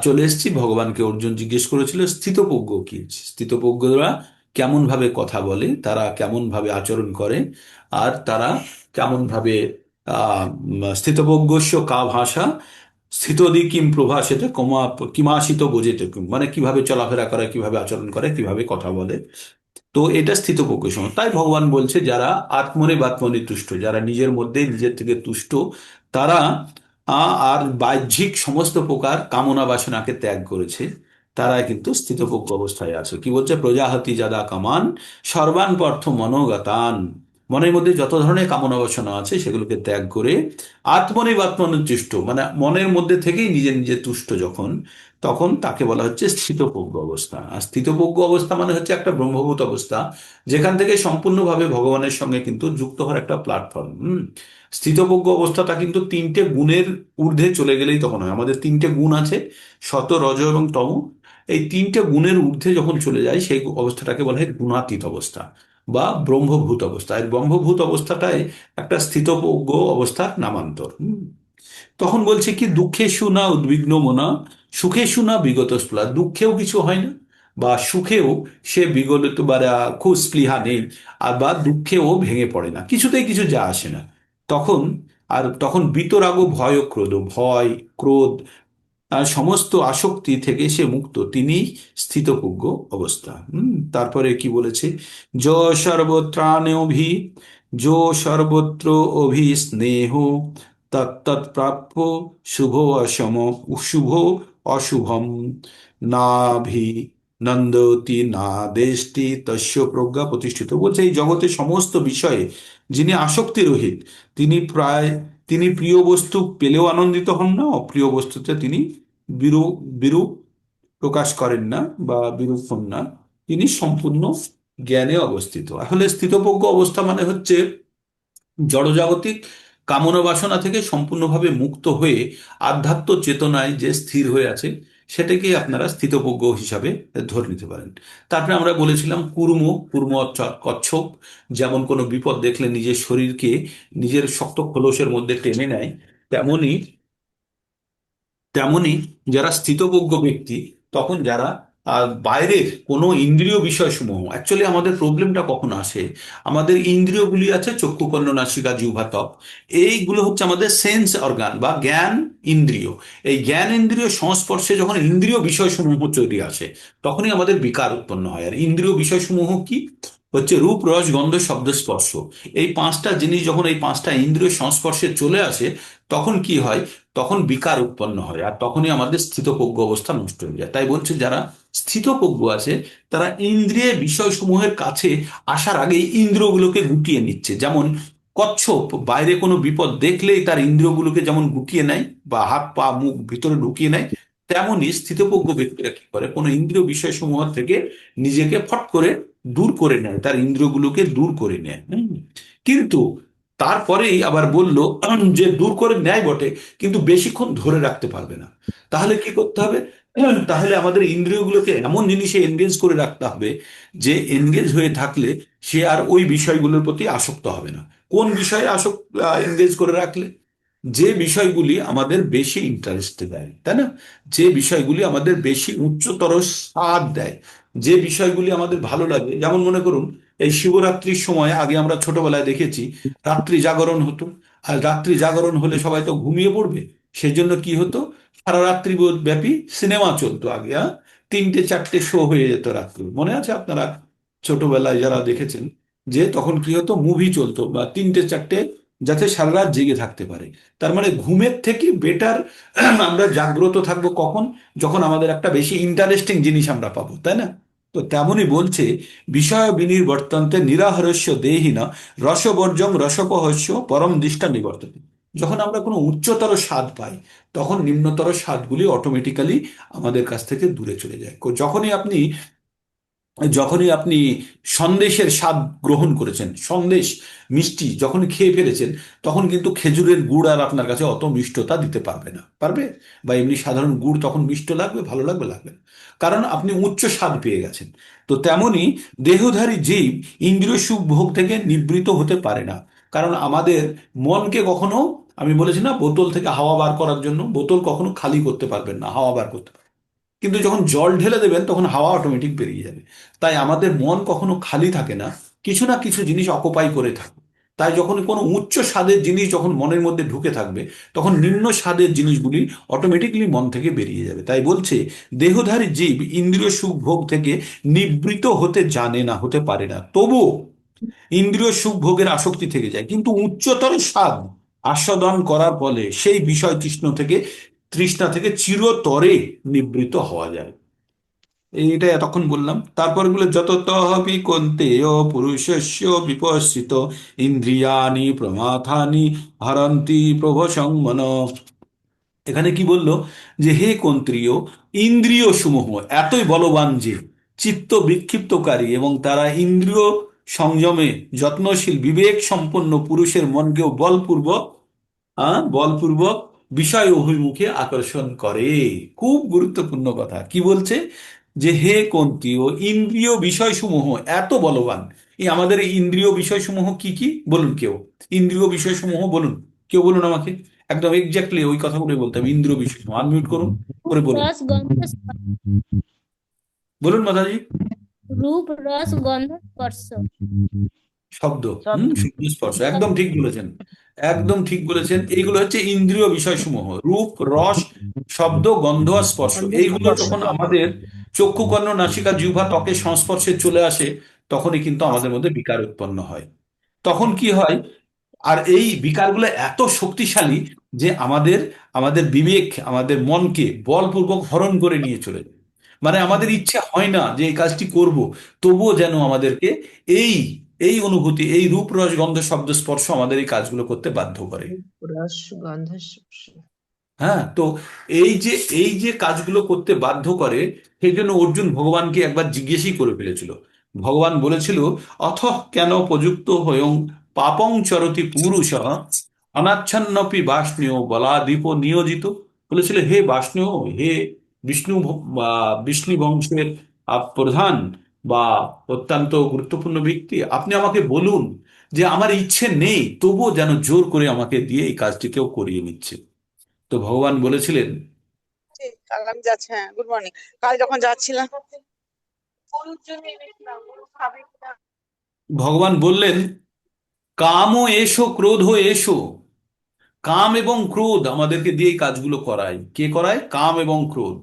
চলে এসেছি। ভগবানকে অর্জুন জিজ্ঞেস করেছিল স্থিতপ্রজ্ঞ কি, স্থিতপ্রজ্ঞরা কেমন ভাবে কথা বলে, তারা কেমন ভাবে আচরণ করে, আর তারা কেমন ভাবে স্থিতপ্রজ্ঞস্য কা ভাষা স্থিতদি কিম প্রভাসেতে কিমাসিত বোঝেতে কিম, মানে কিভাবে চলাফেরা করে, কিভাবে আচরণ করে, কিভাবে কথা বলে। তো এটা স্থিতপ্রজ্ঞ সময়। তাই ভগবান বলছে যারা আত্মনি তুষ্ট, যারা নিজের মধ্যে নিজের থেকে তুষ্ট, তারা আর বাহ্যিক সমস্ত প্রকার কামনা বাসনাকে ত্যাগ করেছে, তারা কিন্তু স্থিতপ্রজ্ঞ অবস্থায় আছে। কি বলছে, প্রজাহতি যাদা কামান সর্বান পার্থ মনোগতান, মনের মধ্যে যত ধরনের কামনা বাসনা আছে সেগুলোকে ত্যাগ করে আত্মনি তুষ্ট, মানে মনের মধ্যে থেকেই নিজে নিজে তুষ্ট যখন, তখন তাকে বলা হচ্ছে স্থিতপ্রজ্ঞ অবস্থা। আর স্থিতপ্রজ্ঞ অবস্থা মানে হচ্ছে একটা ব্রহ্মভূত অবস্থা, যেখান থেকে সম্পূর্ণভাবে ভগবানের সঙ্গে কিন্তু যুক্ত হওয়ার একটা প্ল্যাটফর্ম। স্থিতপ্রজ্ঞ অবস্থাটা কিন্তু তিনটে গুণের ঊর্ধ্বে চলে গেলেই তখন হয়। আমাদের তিনটে গুণ আছে, সত, রজ এবং তম। এই তিনটে গুণের ঊর্ধ্বে যখন চলে যায় সেই অবস্থাটাকে বলা হয় গুণাতীত অবস্থা বা ব্রহ্মভূত অবস্থা। এই ব্রহ্মভূত অবস্থাটাই একটা স্থিতপ্রজ্ঞ অবস্থার নামান্তর। তখন বলছে কি, দুঃখেষু না উদ্বিগ্ন মনা সুখেষু না বিগত স্পৃহা, দুঃখেও কিছু হয় না বা সুখেও সে বিগলিত বা খুব স্পৃহা নেই, আর বা দুঃখেও ভেঙে পড়ে না, কিছুতেই কিছু যা আসে না তখন। আর তখন বিতরাগ ভয় ও ক্রোধ, ভয়, ক্রোধ আর সমস্ত আসক্তি থেকে সে মুক্ত, তিনি স্থিতপ্রজ্ঞ অবস্থা। তারপরে কি বলেছে, য সর্বত্রাণভি যো সর্বত্র অভিস্নেহ তত্তৎপ্রাপ্য শুভ অসম শুভ অশুভম নাভি নন্দতি না দেশটি তস্য প্রজ্ঞা প্রতিষ্ঠিত। বলছে এই জগতের সমস্ত বিষয়ে যিনি আসক্তি রহিত, তিনি প্রায়, তিনি প্রিয় বস্তু পেলেও আনন্দিত হন না, অপ্রিয় বস্তুতে তিনি বিরূপ বিরূপ প্রকাশ করেন না বা বিরূপ হন না, তিনি সম্পূর্ণ জ্ঞানে অবস্থিত। আসলে স্থিতপ্রজ্ঞ অবস্থা মানে হচ্ছে জড়জাগতিক কামনা বাসনা থেকে সম্পূর্ণভাবে মুক্ত হয়ে আধ্যাত্ম চেতনায় যে স্থির হয়ে আছে, সেটাকেই আপনারা স্থিতপ্রজ্ঞ হিসাবে ধরে নিতে পারেন। তারপরে আমরা বলেছিলাম কুর্ম, কুর্ম অর্থাৎ কচ্ছপ, যেমন কোনো বিপদ দেখলে নিজের শরীরকে নিজের শক্ত খোলসের মধ্যে টেনে নেয়, তেমনি তেমনি যারা স্থিতপ্রজ্ঞ ব্যক্তি, তখন যারা বাইরের কোনো ইন্দ্রিয় বিষয়সমূহ, অ্যাকচুয়ালি আমাদের প্রবলেমটা কখন আসে, আমাদের ইন্দ্রিয়গুলি আছে চক্ষু, কর্ণ, নাসিকা, জিহ্বা, ত্বক, এইগুলো হচ্ছে আমাদের সেন্স অর্গান বা জ্ঞান ইন্দ্রিয়। এই জ্ঞান ইন্দ্রিয় সংস্পর্শে যখন ইন্দ্রিয় বিষয়সমূহ চলে আসে, তখনই আমাদের বিকার উৎপন্ন হয়। আর ইন্দ্রিয় বিষয়সমূহ কি হচ্ছে, রূপ, রস, গন্ধ, শব্দ, স্পর্শ। এই পাঁচটা জিনিস যখন এই পাঁচটা ইন্দ্রিয় সংস্পর্শে চলে আসে, তখন কি হয়, তখন বিকার উৎপন্ন হয়, আর তখনই আমাদের স্থিতপ্রজ্ঞ অবস্থা নষ্ট হয়ে যায়। তাই বলছে যারা স্থিতপ্রজ্ঞ আছে, তারা ইন্দ্রিয় বিষয়সমূহের কাছে আসার আগেই ইন্দ্রিয়গুলোকে গুটিয়ে নিচ্ছে। যেমন কচ্ছপ বাইরে কোনো বিপদ দেখলেই তার ইন্দ্রিয়গুলোকে যেমন গুটিয়ে নেয় বা হাত পা মুখ ভিতরে ঢুকিয়ে নেয়, তেমনই স্থিতপ্রজ্ঞ ব্যক্তিরা কি করে, কোনো ইন্দ্রিয় বিষয়সমূহ থেকে নিজেকে ফট করে দূর করে নেয়, তার ইন্দ্রিয়গুলোকে দূর করে নেয়। কিন্তু তারপরেই আবার বলল যে দূর করে নেয় বটে, কিন্তু বেশিক্ষণ ধরে রাখতে পারবে না। তাহলে কি করতে হবে, তাহলে আমাদের ইন্দ্রিয়গুলোকে এমন জিনিসে এনগেজ করে রাখতে হবে যে এনগেজ হয়ে থাকলে সে আর ওই বিষয়গুলোর প্রতি আসক্ত হবে না। কোন বিষয়ে আসক্ত এনগেজ করে রাখলে, যে বিষয়গুলি আমাদের বেশি ইন্টারেস্ট দেয়, তাই না, যে বিষয়গুলি আমাদের বেশি উচ্চতর স্বাদ দেয়, যে বিষয়গুলি আমাদের ভালো লাগে। যেমন মনে করুন, এই শিবরাত্রির সময় আগে আমরা ছোটবেলায় দেখেছি রাত্রি জাগরণ হতো। আর রাত্রি জাগরণ হলে সবাই তো ঘুমিয়ে পড়বে, সেজন্য কি হতো, সারা রাত্রি ব্যাপী সিনেমা চলতো আগে। হ্যাঁ, তিনটে চারটে শো হয়ে যেত রাত্রি, মনে আছে আপনারা ছোটবেলায় যারা দেখেছেন, যে তখন কি হতো, মুভি চলতো বা তিনটে চারটে, যাতে সারা রাত জেগে থাকতে পারে। তার মানে ঘুমের থেকে বেটার আমরা জাগ্রত থাকবো কখন, যখন আমাদের একটা বেশি ইন্টারেস্টিং জিনিস আমরা পাবো, তাই না। তো তেমনই বলছে, বিষয় বিনির্বর্তন্তে নিরাহরস্য দেহিনা রসবর্জম রসপহস্য পরম দৃষ্টা নিবর্ততে। যখন আমরা কোনো উচ্চতর স্বাদ পাই, তখন নিম্নতর স্বাদগুলি অটোমেটিক্যালি আমাদের কাছ থেকে দূরে চলে যায়। যখনই আপনি যখনই আপনি সন্দেশের স্বাদ গ্রহণ করেছেন, সন্দেশ মিষ্টি যখন খেয়ে ফেলেছেন, তখন কিন্তু খেজুরের গুড় আর আপনার কাছে অত মিষ্টতা দিতে পারবে না, পারবে? বা এমনি সাধারণ গুড় তখন মিষ্ট লাগবে, ভালো লাগবে? লাগবে না। কারণ আপনি উচ্চ স্বাদ পেয়ে গেছেন। তো তেমনি দেহধারী জীব ইন্দ্রিয় সুখ ভোগ থেকে নিবৃত হতে পারে না। কারণ আমাদের মনকে কখনো, আমি বলেছি না, বোতল থেকে হাওয়া বার করার জন্য বোতল কখনো খালি করতে পারবেন না, হাওয়া বার করতে পারবেন, কিন্তু যখন জল ঢেলে দেবেন তখন হাওয়া অটোমেটিক বেরিয়ে যাবে। তাই আমাদের মন কখনো খালি থাকে না, কিছু না কিছু জিনিস অকুপাই করে থাকে। তাই যখন কোনো উচ্চ স্বাদের জিনিস যখন মনের মধ্যে ঢুকে থাকবে, তখন নিম্ন স্বাদের জিনিসগুলি অটোমেটিকলি মন থেকে বেরিয়ে যাবে। তাই বলছে, দেহধারী জীব ইন্দ্রিয় সুখ ভোগ থেকে নিবৃত হতে জানে না, হতে পারে না, তবুও ইন্দ্রিয় সুখ ভোগের আসক্তি থেকে যায়। কিন্তু উচ্চতর স্বাদ আস্বাদন করার ফলে সেই বিষয় তৃষ্ণা থেকে চিরতরে নিবৃত হওয়া যায়। এইটা এতক্ষণ বললাম। তারপর গুলো, যত তহপি কন্তেয় পুরুষস্য বিপশ্চিত ইন্দ্রিয়াণি প্রমাথানি হরন্তি প্রভসংমন। এখানে কি বললো? যে হে কন্ত্রীয়, ইন্দ্রিয় সমূহ এতই বলবান যে চিত্ত বিক্ষিপ্তকারী, এবং তারা ইন্দ্রিয় সংযমে যত্নশীল বিবেক সম্পন্ন পুরুষের মনকেও বলপূর্বক বিষয় অভিমুখে আকর্ষণ করে। খুব গুরুত্বপূর্ণ কথা। কি বলছে? যে হে কন্তীয়, ইন্দ্রিয় বিষয়সমূহ এত বলবান। এই আমাদের এই ইন্দ্রিয় বিষয়সমূহ কি কি বলুন কেউ? ইন্দ্রিয় বিষয়সমূহ বলুন, কেউ বলুন আমাকে। একদম এক্স্যাক্টলি ওই কথাগুলোই বলতে হবে, ইন্দ্রিয় বিষয়সমূহ। আনমিউট করুন, করে বলুন। রস গন্ধ বলুন মাতাজি। রূপ রস গন্ধ স্পর্শ। শব্দ। শব্দ। শব্দ স্পর্শ, একদম ঠিক বলেছেন। একদম ঠিক বলেছেন। এইগুলো হচ্ছে ইন্দ্রিয় বিষয়সমূহ, রূপ, রস, শব্দ, গন্ধ আর স্পর্শ। এইগুলো স্পর্শ। যখন আমাদের চক্ষু, কর্ণ, নাসিকা, জিহ্বা, ত্বকের সংস্পর্শে চলে আসে, তখনই কিন্তু আমাদের মধ্যে বিকার উৎপন্ন হয়। তখন কি হয়? আর এই বিকারগুলো এত শক্তিশালী যে আমাদের আমাদের বিবেক, আমাদের মনকে বলপূর্বক হরণ করে নিয়ে চলে যায়। মানে আমাদের ইচ্ছে হয় না যে এই কাজটি করব, তবুও যেন আমাদেরকে এই এই অনুভূতি, এই রূপ, রস, গন্ধ, শব্দ, স্পর্শ আমাদের এই কাজগুলো করতে বাধ্য করে। রস গন্ধ স্পর্শ। হ্যাঁ, তো এই যে কাজগুলো করতে বাধ্য করে, সেই জন্য অর্জুন ভগবানকে একবার জিজ্ঞেসই করে ফেলেছিল। ভগবান বলেছিল, অথ কেন প্রযুক্ত হয়ং পাপং চরতি পুরুষ অনাচ্ছন্নপি বাষ্ণেয় বলাদীপ নিয়োজিত। বলেছিল, হে বাষ্ণেয়, হে বিষ্ণু বংশের প্রধান বা অত্যন্ত গুরুত্বপূর্ণ ব্যক্তি, আপনি আমাকে বলুন যে আমার ইচ্ছে নেই, তবুও যেন জোর করে আমাকে দিয়ে এই কাজটি কেউ করিয়ে নিচ্ছে। তো ভগবান বলেছিলেন, কাল আমি যাচ্ছি, হ্যাঁ, গুড মর্নিং। কাল যখন যাচ্ছিলাম, ভগবান বললেন, কামও এসো, ক্রোধ এসো। কাম এবং ক্রোধ আমাদেরকে দিয়ে এই কাজগুলো করায়। কে করায়? কাম এবং ক্রোধ।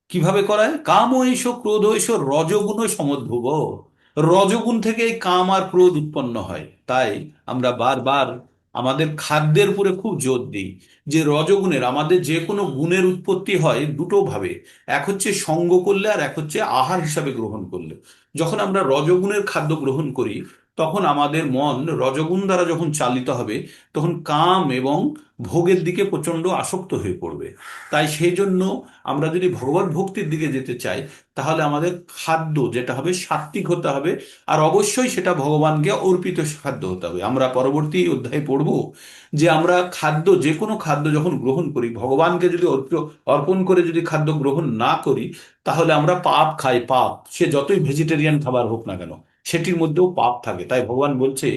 কিভাবে করায়? কাম ও এসো, ক্রোধ এসো, রজগুণ সমুদ্ভব। রজগুণ থেকে এই কাম আর ক্রোধ উৎপন্ন হয়। তাই আমরা বারবার আমাদের খাদ্যের উপরে খুব জোর দিই, যে রজগুণের, আমাদের যে কোনো গুণের উৎপত্তি হয় দুটো ভাবে। এক হচ্ছে সঙ্গ করলে, আর এক হচ্ছে আহার হিসাবে গ্রহণ করলে। যখন আমরা রজগুণের খাদ্য গ্রহণ করি, তখন আমাদের মন রজগুণ দ্বারা যখন চালিত হবে, তখন কাম এবং ভোগের দিকে প্রচন্ড আসক্ত হয়ে পড়বে। তাই সেই জন্য আমরা যদি ভগবত ভক্তির দিকে যেতে চাই, তাহলে আমাদের খাদ্য যেটা হবে সাত্বিক হতে হবে। আর অবশ্যই সেটা ভগবানকে অর্পিত খাদ্য হতে হবে। আমরা পরবর্তী অধ্যায়ে পড়ব যে আমরা খাদ্য, যে কোনো খাদ্য যখন গ্রহণ করি, ভগবানকে যদি অর্পণ করে যদি খাদ্য গ্রহণ না করি, তাহলে আমরা পাপ খাই। পাপ, সে যতই ভেজিটেরিয়ান খাবার হোক না কেন, সেটির মধ্যেও পাপ থাকে। তাই ভগবান বলছে,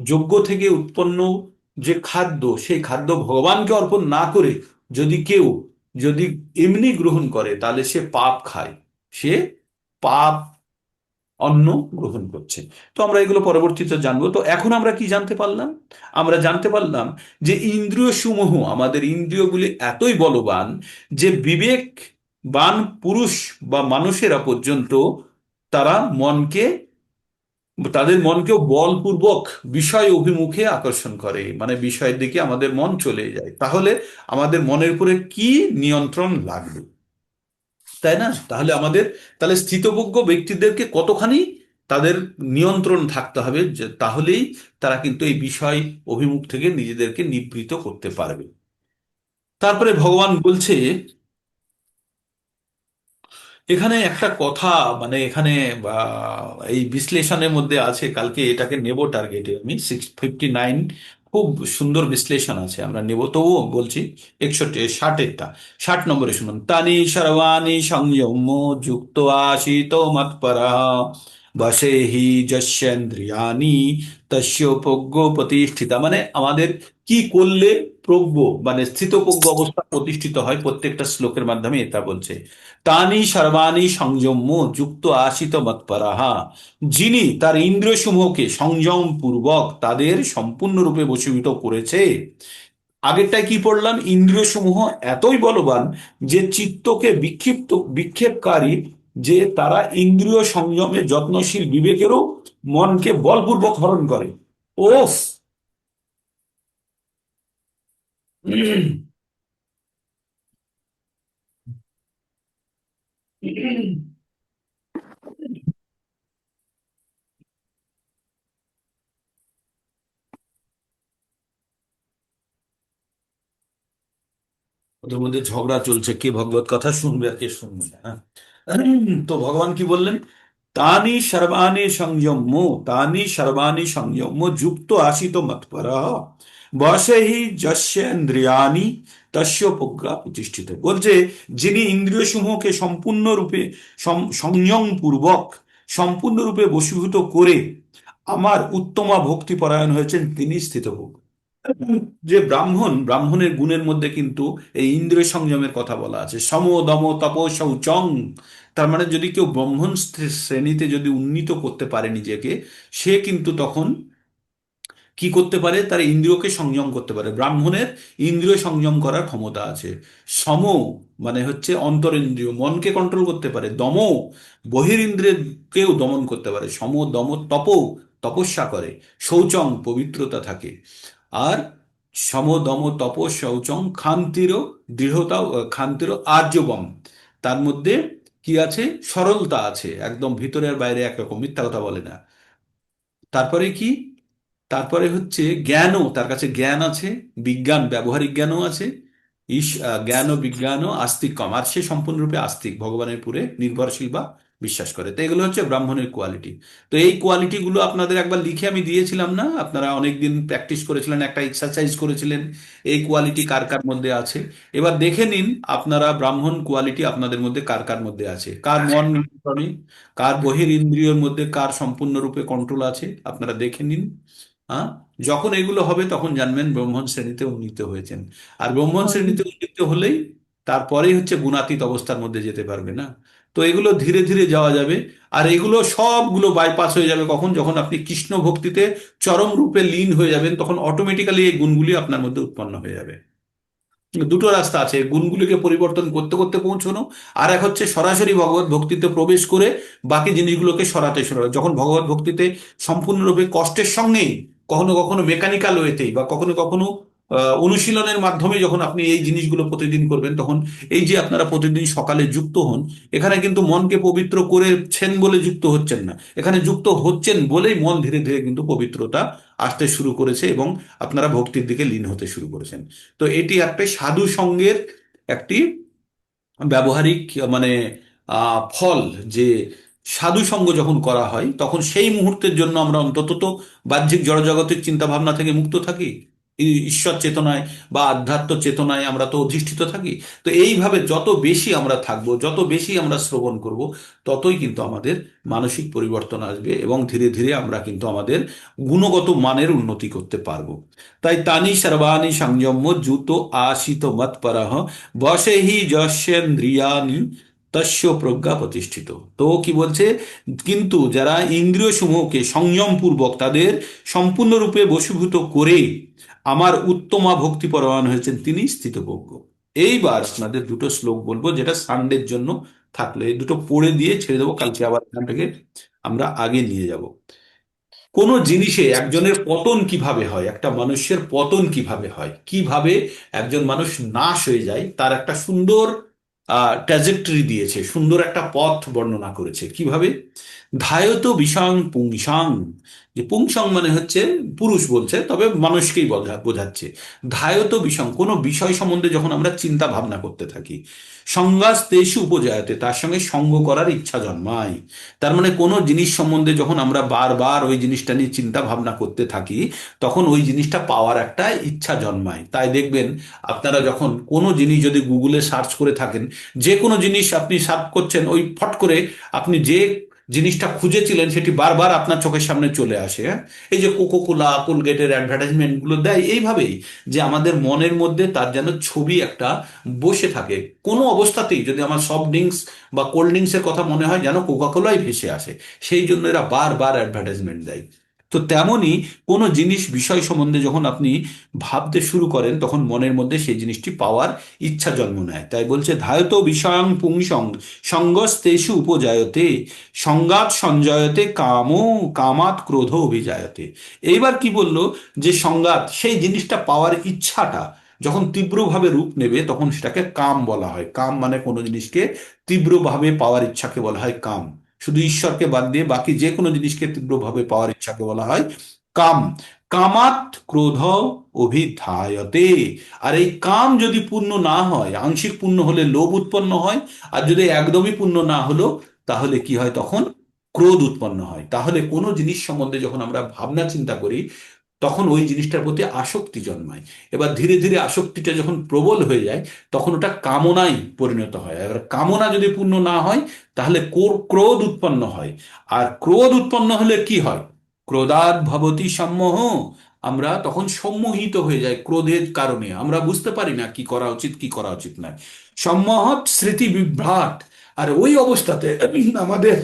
যজ্ঞ থেকে উৎপন্ন যে খাদ্য, সেই খাদ্য ভগবানকে অর্পণ না করে যদি কেউ যদি এমনি গ্রহণ করে, তাহলে সে পাপ খায়, সে পাপ অন্ন গ্রহণ করছে। তো আমরা এগুলো পরবর্তীতে জানবো। তো এখন আমরা কি জানতে পারলাম? আমরা জানতে পারলাম যে ইন্দ্রিয় সমূহ, আমাদের ইন্দ্রিয়গুলি এতই বলবান যে বিবেকবান পুরুষ বা মানুষেরা পর্যন্ত তারা মনকে, তাদের মনকেও বলপূর্বক বিষয় অভিমুখে আকর্ষণ করে। মানে বিষয়ের দিকে আমাদের মন চলে যায়। তাহলে আমাদের মনের উপরে কি নিয়ন্ত্রণ লাগবে, তাই না? তাহলে স্থিতপ্রজ্ঞ ব্যক্তিদেরকে কতখানি তাদের নিয়ন্ত্রণ থাকতে হবে, যে তাহলেই তারা কিন্তু এই বিষয় অভিমুখ থেকে নিজেদেরকে নিবৃত করতে পারবে। তারপরে ভগবান বলছে এখানে একটা কথা, মানে এখানে এই বিশ্লেষণের মধ্যে আছে, কালকে এটাকে নেব টার্গেটে আমি 659। খুব সুন্দর বিশ্লেষণ আছে, আমরা নেব, তবুও বলছি 61 60-এরটা। 60 নম্বরে শুনুন, তানি সর্বাণি সংযম যুক্ত আশিত মৎপরা বশে হি যস্যেন্দ্রিয়ানি তস্যোপজ্ঞ প্রতিষ্ঠিতা। মানে আমাদের কি করলে প্রজ্ঞ, মানে স্থিতপ্রজ্ঞ অবস্থা প্রতিষ্ঠিত হয়, প্রত্যেকটা শ্লোকের মাধ্যমে এটা বলছে। তানি সর্বাণি সংযম্য যুক্ত আশিত মৎপরাহা, যিনি তার ইন্দ্রিয় সমূহকে সংযম পূর্বক তাদের সম্পূর্ণরূপে বশীভূত করেছে। আগেরটায় কি পড়লাম, ইন্দ্রিয় সমূহ এতই বলবান যে চিত্তকে বিক্ষেপকারী, যে তারা ইন্দ্রিয় সংযমে যত্নশীল বিবেকেরও মনকে বলপূর্বক হরণ করে। ওফ! ওদের মধ্যে ঝগড়া চলছে, কে ভগবত কথা শুনবে আর কে শুনবে না, হ্যাঁ? তো ভগবান কি বললেন, তানি সর্বাণি সংযম্য, তানি সর্বাণি সংযম্য যুক্ত আশিত মৎপরা বশে হি যস্যেন্দ্রিয়ানি তস্য প্রজ্ঞা প্রতিষ্ঠিত। বলছে, যিনি ইন্দ্রিয় সমূহকে সম্পূর্ণরূপে সংযম পূর্বক সম্পূর্ণরূপে বশীভূত করে আমার উত্তমা ভক্তি পরায়ণ হয়েছেন, তিনি স্থিতপ্রজ্ঞ। যে ব্রাহ্মণের গুণের মধ্যে কিন্তু এই ইন্দ্রিয় সংযমের কথা বলা আছে, সম দম তপ শৌচং। তার মানে যদি কেউ ব্রাহ্মণ শ্রেণীতে যদি উন্নীত করতে পারে নিজেকে, সে কিন্তু তখন কি করতে পারে, তার ইন্দ্রিয়কে সংযম করতে পারে। ব্রাহ্মণের ইন্দ্রিয় সংযম করার ক্ষমতা আছে। সম মানে হচ্ছে অন্তরেন্দ্রিয়, মনকে কন্ট্রোল করতে পারে। দম বহিরিন্দ্রিয়কেও দমন করতে পারে। সম দম তপ তপস্যা করে। শৌচং পবিত্রতা থাকে। আর সম দম তপ শৌচং ক্ষান্তিরও দৃঢ়তা, ক্ষান্তিরও আর্জবম, তার মধ্যে কি আছে, সরলতা আছে, একদম ভিতরে আর বাইরে একরকম, মিথ্যা কথা বলে না। তারপরে কি, তারপরে হচ্ছে জ্ঞানও, তার কাছে জ্ঞান আছে, বিজ্ঞান ব্যবহারিক জ্ঞানও আছে। জ্ঞান ও বিজ্ঞান ও আস্তিক কম, আর সে সম্পূর্ণরূপে আস্তিক, ভগবানের পুরে নির্ভরশীল বা বিশ্বাস করে। তো এগুলো হচ্ছে ব্রাহ্মণের কোয়ালিটি। তো এই কোয়ালিটি গুলো আপনাদের একবার লিখে আমি দিয়েছিলাম না, আপনারা অনেকদিন প্র্যাকটিস করেছিলেন, একটা এক্সারসাইজ করেছিলেন, এই কোয়ালিটি কার কার মধ্যে আছে। এবার দেখে নিন আপনারা ব্রাহ্মণ কোয়ালিটি আপনাদের মধ্যে কার কার মধ্যে আছে, কার মন নিয়ন্ত্রণে, কার বহির ইন্দ্রিয়র মধ্যে কার সম্পূর্ণরূপে কন্ট্রোল আছে, আপনারা দেখে নিন। হ্যাঁ, যখন এগুলো হবে তখন জানবেন ব্রাহ্মণ শ্রেণীতে উন্নীত হয়েছেন। আর ব্রাহ্মণ শ্রেণীতে উন্নীত হলেই তারপরেই হচ্ছে গুণাতীত অবস্থার মধ্যে যেতে পারবে না। তো এগুলো ধীরে ধীরে যাওয়া যাবে। আর এগুলো সবগুলো বাইপাস হয়ে যাবে কখন, যখন আপনি কৃষ্ণ ভক্তিতে চরম রূপে লীন হয়ে যাবেন, তখন অটোমেটিক্যালি এই গুণগুলি আপনার মধ্যে উৎপন্ন হয়ে যাবে। দুটো রাস্তা আছে, গুণগুলিকে পরিবর্তন করতে করতে পৌঁছানো, আর এক হচ্ছে সরাসরি ভগবত ভক্তিতে প্রবেশ করে বাকি জিনিসগুলোকে সরাতে। যখন ভগবত ভক্তিতে সম্পূর্ণরূপে কষ্টের সঙ্গেই, কখনো কখনো মেকানিক্যাল ওয়েতেই, বা কখনো কখনো অনুশীলনের মাধ্যমে যখন আপনি এই জিনিসগুলো প্রতিদিন করবেন, তখন এই যে আপনারা প্রতিদিন সকালে যুক্ত হন, এখানে কিন্তু মনকে পবিত্র করেছেন বলে যুক্ত হচ্ছেন না, এখানে যুক্ত হচ্ছেন বলেই মন ধীরে ধীরে কিন্তু পবিত্রতা আসতে শুরু করেছে এবং আপনারা ভক্তির দিকে লীন হতে শুরু করেছেন। তো এটি একটা সাধু সঙ্গের একটি ব্যবহারিক, মানে ফল, যে সাধু সঙ্গ যখন করা হয় তখন সেই মুহূর্তের জন্য আমরা অন্তত তো বাহ্যিক জড়জগতের চিন্তা ভাবনা থেকে মুক্ত থাকি, ঈশ্বর চেতনায় বা আধ্যাত্ম চেতনায় আমরা তো অধিষ্ঠিত থাকি। তো এইভাবে যত বেশি আমরা থাকবো, যত বেশি আমরা শ্রবণ করব, ততই কিন্তু আমাদের মানসিক পরিবর্তন আসবে এবং ধীরে ধীরে আমরা কিন্তু আমাদের গুণগত মানের উন্নতি করতে পারবো। তাই তানি সর্বাণি সংযম্য জুতো আশিত মত পরহ বশে হি যস্যেন্দ্রিয়ানি তস্য প্রজ্ঞা প্রতিষ্ঠিত। তো কি বলছে, কিন্তু যারা ইন্দ্রিয় সমূহকে সংযম পূর্বক তাদের সম্পূর্ণরূপে বশীভূত করে আমার উত্তমা ভক্তি পরায়ণ হয়েছেন, তিনি স্থিতপ্রজ্ঞ। এইবার আপনাদের দুটো শ্লোক বলবো, যেটা সানডের জন্য থাকলে এই দুটো পড়ে দিয়ে ছেড়ে দেবো, কালকে আবার এখান থেকে আমরা আগে নিয়ে যাব। কোন জিনিসে একজনের পতন কিভাবে হয়, একটা মানুষের পতন কিভাবে হয়, কিভাবে একজন মানুষ নাশ হয়ে যায়, তার একটা সুন্দর ট্র্যাজেক্টরি দিয়েছে, সুন্দর একটা পথ বর্ণনা করেছে। কিভাবে, ধায়ত বিষাং পুংসাং যে পুংসং মানে হচ্ছে পুরুষ বলছে, তবে মানুষকেই বোঝাচ্ছে। ধায়ত বিষং, কোনো বিষয় সম্বন্ধে যখন আমরা চিন্তা ভাবনা করতে থাকি। সংগাস তেষু উপজায়তে, তার সঙ্গে সঙ্গ করার ইচ্ছা জন্মায়। তার মানে কোনো জিনিস সম্বন্ধে যখন আমরা বারবার ওই জিনিসটা নিয়ে চিন্তা ভাবনা করতে থাকি, তখন ওই জিনিসটা পাওয়ার একটা ইচ্ছা জন্মায়। তাই দেখবেন, আপনারা যখন কোনো জিনিস যদি গুগলে সার্চ করে থাকেন, যে কোনো জিনিস আপনি সার্চ করছেন, ওই ফট করে আপনি যে জিনিসটা খুঁজেছিলেন সেটি বারবার আপনার চোখের সামনে চলে আসে। হ্যাঁ, এই যে কোকো কোলা, কোলগেটের অ্যাডভার্টাইজমেন্ট গুলো দেয় এইভাবেই, যে আমাদের মনের মধ্যে তার যেন ছবি একটা বসে থাকে। কোনো অবস্থাতেই যদি আমার সফট ড্রিঙ্কস বা কোল্ড ড্রিঙ্কসের কথা মনে হয়, যেন কোকা কোলাই ভেসে আসে। সেই জন্য এরা বারবার অ্যাডভার্টাইজমেন্ট দেয়। তো তেমনই কোনো জিনিস বিষয় সম্বন্ধে যখন আপনি ভাবতে শুরু করেন, তখন মনের মধ্যে সেই জিনিসটি পাওয়ার ইচ্ছা জন্ম নেয়। তাই বলছে ধায়ত বিষয়ং পুংসং সঙ্গস্তেষু উপজায়তে সংঘাত সঞ্জয়তে কামো কামাত ক্রোধ অভিজায়তে। এইবার কি বললো, যে সংঘাত, সেই জিনিসটা পাওয়ার ইচ্ছাটা যখন তীব্রভাবে রূপ নেবে, তখন সেটাকে কাম বলা হয়। কাম মানে কোনো জিনিসকে তীব্রভাবে পাওয়ার ইচ্ছাকে বলা হয় কাম। শুধু ঈশ্বরকে বাদ দিয়ে বাকি যে কোনো জিনিসকে তীব্রভাবে পাওয়ার ইচ্ছাকে বলা হয় কাম। কামাত ক্রোধ অভিধায়তে। আর এই কাম যদি পূর্ণ না হয়, আংশিক পূর্ণ হলে লোভ উৎপন্ন হয়। আর যদি একদমই পূর্ণ না হলো, তাহলে কি হয়, তখন ক্রোধ উৎপন্ন হয়। তাহলে কোনো জিনিস সম্বন্ধে যখন আমরা ভাবনা চিন্তা করি, তখন ওই জিনিসটার প্রতি আসক্তি জন্মায়। এবার ধীরে ধীরে আসক্তিটা যখন প্রবল হয়ে যায়, তখন ওটা কামনায় পরিণত হয়। এবার কামনা যদি পূর্ণ না হয়, তাহলে ক্রোধ উৎপন্ন হয়। আর ক্রোধ উৎপন্ন হলে কি হয়, ক্রোধাৎ ভবতি সম্মোহ। আমরা তখন সম্মোহিত হয়ে যাই ক্রোধের কারণে, আমরা বুঝতে পারি না কি করা উচিত কি করা উচিত নয়। সম্মোহৎ স্মৃতি বিভ্রাট। আর ওই অবস্থাতে আমাদের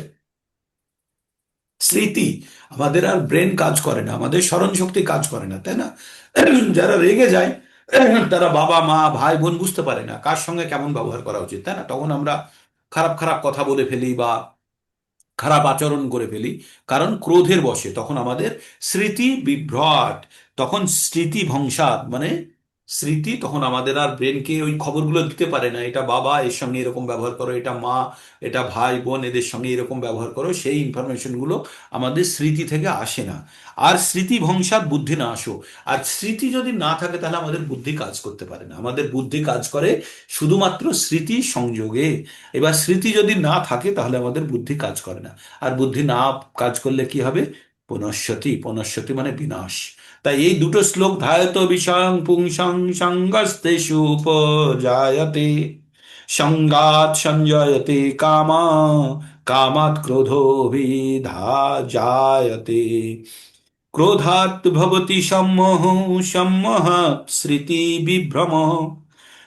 স্মৃতি, আমাদের আর ব্রেন কাজ করে না, আমাদের স্মরণ শক্তি কাজ করে না, তাই না? যারা রেগে যায়, তারা বাবা মা ভাই বোন বুঝতে পারে না কার সঙ্গে কেমন ব্যবহার করা উচিত, তাই না? তখন আমরা খারাপ খারাপ কথা বলে ফেলি বা খারাপ আচরণ করে ফেলি, কারণ ক্রোধের বশে তখন আমাদের স্মৃতি বিভ্রাট। তখন স্মৃতি ভংসাত মানে স্মৃতি তখন আমাদের আর ব্রেনকে ওই খবরগুলো দিতে পারে না, এটা বাবা এর সঙ্গে এরকম ব্যবহার করো, এটা মা, এটা ভাই বোন এদের সঙ্গে এরকম ব্যবহার করো, সেই ইনফরমেশন গুলো আমাদের স্মৃতি থেকে আসে না। আর স্মৃতি ভংসাত বুদ্ধি না আসো। আর স্মৃতি যদি না থাকে, তাহলে আমাদের বুদ্ধি কাজ করতে পারে না। আমাদের বুদ্ধি কাজ করে শুধুমাত্র স্মৃতি সংযোগে। এবার স্মৃতি যদি না থাকে, তাহলে আমাদের বুদ্ধি কাজ করে না। আর বুদ্ধি না কাজ করলে কি হবে, পুনশ্যতি। পুনশ্যতি মানে বিনাশ। তাই এই দুটো শ্লোক, ধায়ত বিষয়ং পুংসং সঙ্গস্তেষু উপজায়তে সংগাত সঞ্জয়তে কামা কামাত ক্রোধোভিধাজায়তে ক্রোধাৎ ভবতি সম্মোহ সম্মোহাৎ স্মৃতি বিভ্রম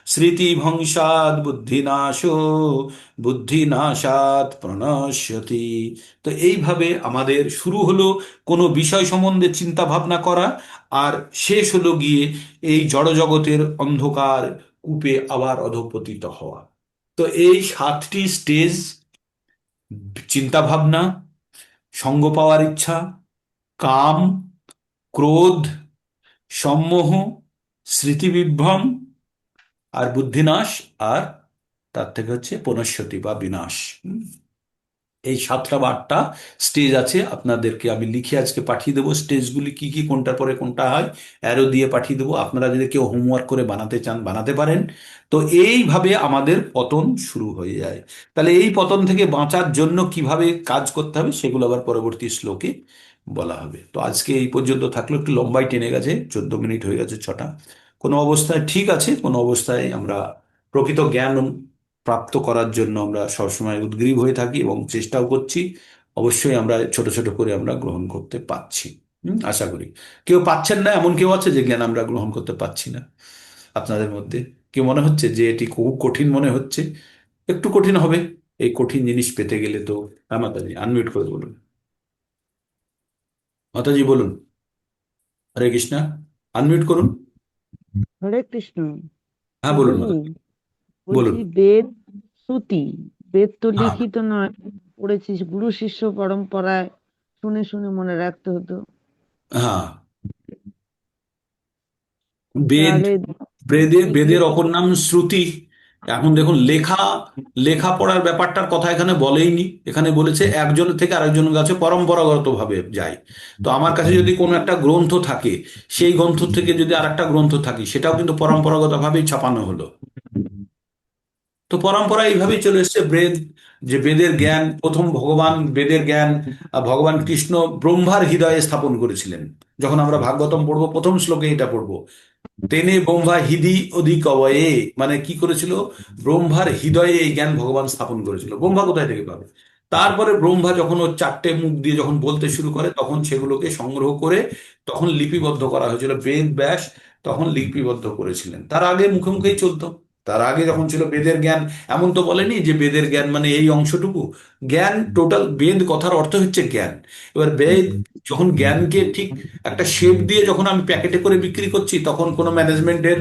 স্মৃতিভংসাৎ বুদ্ধিনাশো বুদ্ধিনাশাৎ প্রণশ্যতি। তো এইভাবে আমাদের শুরু হলো কোনো বিষয় সম্বন্ধে চিন্তা ভাবনা করা, আর শেষ হলো গিয়ে এই জড়জগতের অন্ধকার কূপে আবার অধঃপতিত হওয়া। তো এই 7টি স্টেজ, চিন্তা ভাবনা, সঙ্গ পাওয়ার ইচ্ছা, কাম, ক্রোধ, সম্মোহ, স্মৃতিবিভ্রম, আর বুদ্ধিনাশ, আর তার থেকে হচ্ছে পুনশ্যতি বা বিনাশ। এই 7টা বা 8টা স্টেজ আছে। আপনাদেরকে আমি লিখে আজকে পাঠিয়ে দেবো স্টেজগুলি কি কি, কোনটার পরে কোনটা হয়, অ্যারো দিয়ে পাঠিয়ে দেবো। আপনারা যদি কেউ হোমওয়ার্ক করে বানাতে চান, বানাতে পারেন। তো এইভাবে আমাদের পতন শুরু হয়ে যায়। তাহলে এই পতন থেকে বাঁচার জন্য কিভাবে কাজ করতে হবে, সেগুলো আবার পরবর্তী শ্লোকে বলা হবে। তো আজকে এই পর্যন্ত থাকলো, একটু লম্বাই টেনে গেছে, 14 মিনিট হয়ে গেছে, 6টা। কোনো অবস্থায় ঠিক আছে, কোনো অবস্থায় আমরা প্রকৃত জ্ঞান প্রাপ্ত করার জন্য আমরা সবসময় উদ্গ্রীব হয়ে থাকি এবং চেষ্টাও করছি। অবশ্যই আমরা ছোট ছোট করে আমরা গ্রহণ করতে পারছি। আশা করি। কেউ পাচ্ছেন না এমন কেউ আছে যে জ্ঞান আমরা গ্রহণ করতে পারছি না? আপনাদের মধ্যে কি মনে হচ্ছে যে এটি খুব কঠিন মনে হচ্ছে? একটু কঠিন হবে। এই কঠিন জিনিস পেতে গেলে তো, হ্যাঁ মাতাজি আনমিউট করে বলুন। মাতাজি বলুন। হরে কৃষ্ণা। আনমিউট করুন। হরে কৃষ্ণ। হ্যাঁ বলুন প্রভু, মাতাজি। বলছি বলুন। বেদ শ্রুতি, বেদ তো হ্যাঁ লিখিত নয়, পড়েছিস গুরু শিষ্য পরম্পরায়, শুনে শুনে মনে রাখতে হতো। হ্যাঁ। বেদ, তাহলে বেদের লিখলে বেদের অপর নাম শ্রুতি। এখন দেখুন, লেখাপড়ার ব্যাপারটার কথা এখানে বলেইনি। এখানে বলেছে একজনের থেকে আরেকজনের কাছে পরম্পরাগত ভাবে যায়। তো আমার কাছে যদি কোনো একটা গ্রন্থ থাকে, সেই গ্রন্থ থেকে যদি আরেকটা গ্রন্থ থাকে, সেটাও কিন্তু পরম্পরাগত ভাবেই ছাপানো হলো। তো পরম্পরা এইভাবেই চলে এসেছে। যে বেদের জ্ঞান, প্রথম ভগবান বেদের জ্ঞান ভগবান কৃষ্ণ ব্রহ্মার হৃদয়ে স্থাপন করেছিলেন। যখন আমরা ভাগবতম পড়বো, প্রথম শ্লোকে এটা পড়বো, তেনে ব্রহ্মা হৃদি অধিক অবয়ে, মানে কি করেছিল? ব্রহ্মার হৃদয়ে এই জ্ঞান ভগবান স্থাপন করেছিল। ব্রহ্মা কোথায় থেকে পাবে? তারপরে ব্রহ্মা যখন ওর চারটে মুখ দিয়ে যখন বলতে শুরু করে, তখন সেগুলোকে সংগ্রহ করে তখন লিপিবদ্ধ করা হয়েছিল। বেদ ব্যাস তখন লিপিবদ্ধ করেছিলেন। তার আগে মুখে মুখেই চলতো। তার আগে যখন ছিল বেদের জ্ঞান, এমন তো বলেনি যে বেদের জ্ঞান মানে এই অংশটুকু। জ্ঞান টোটাল, বেদ কথার অর্থ হচ্ছে জ্ঞান। এবার বেদ যখন জ্ঞানকে ঠিক একটা শেপ দিয়ে যখন আমি প্যাকেটে করে বিক্রি করছি, তখন কোনো ম্যানেজমেন্টের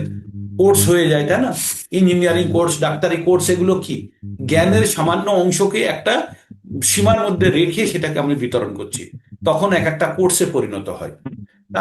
কোর্স হয়ে যায়, তাই না? ইঞ্জিনিয়ারিং কোর্স, ডাক্তারি কোর্স, এগুলো কি জ্ঞানের সামান্য অংশকে একটা সীমার মধ্যে রেখে সেটাকে আমি বিতরণ করছি, তখন এক একটা কোর্সে পরিণত হয়।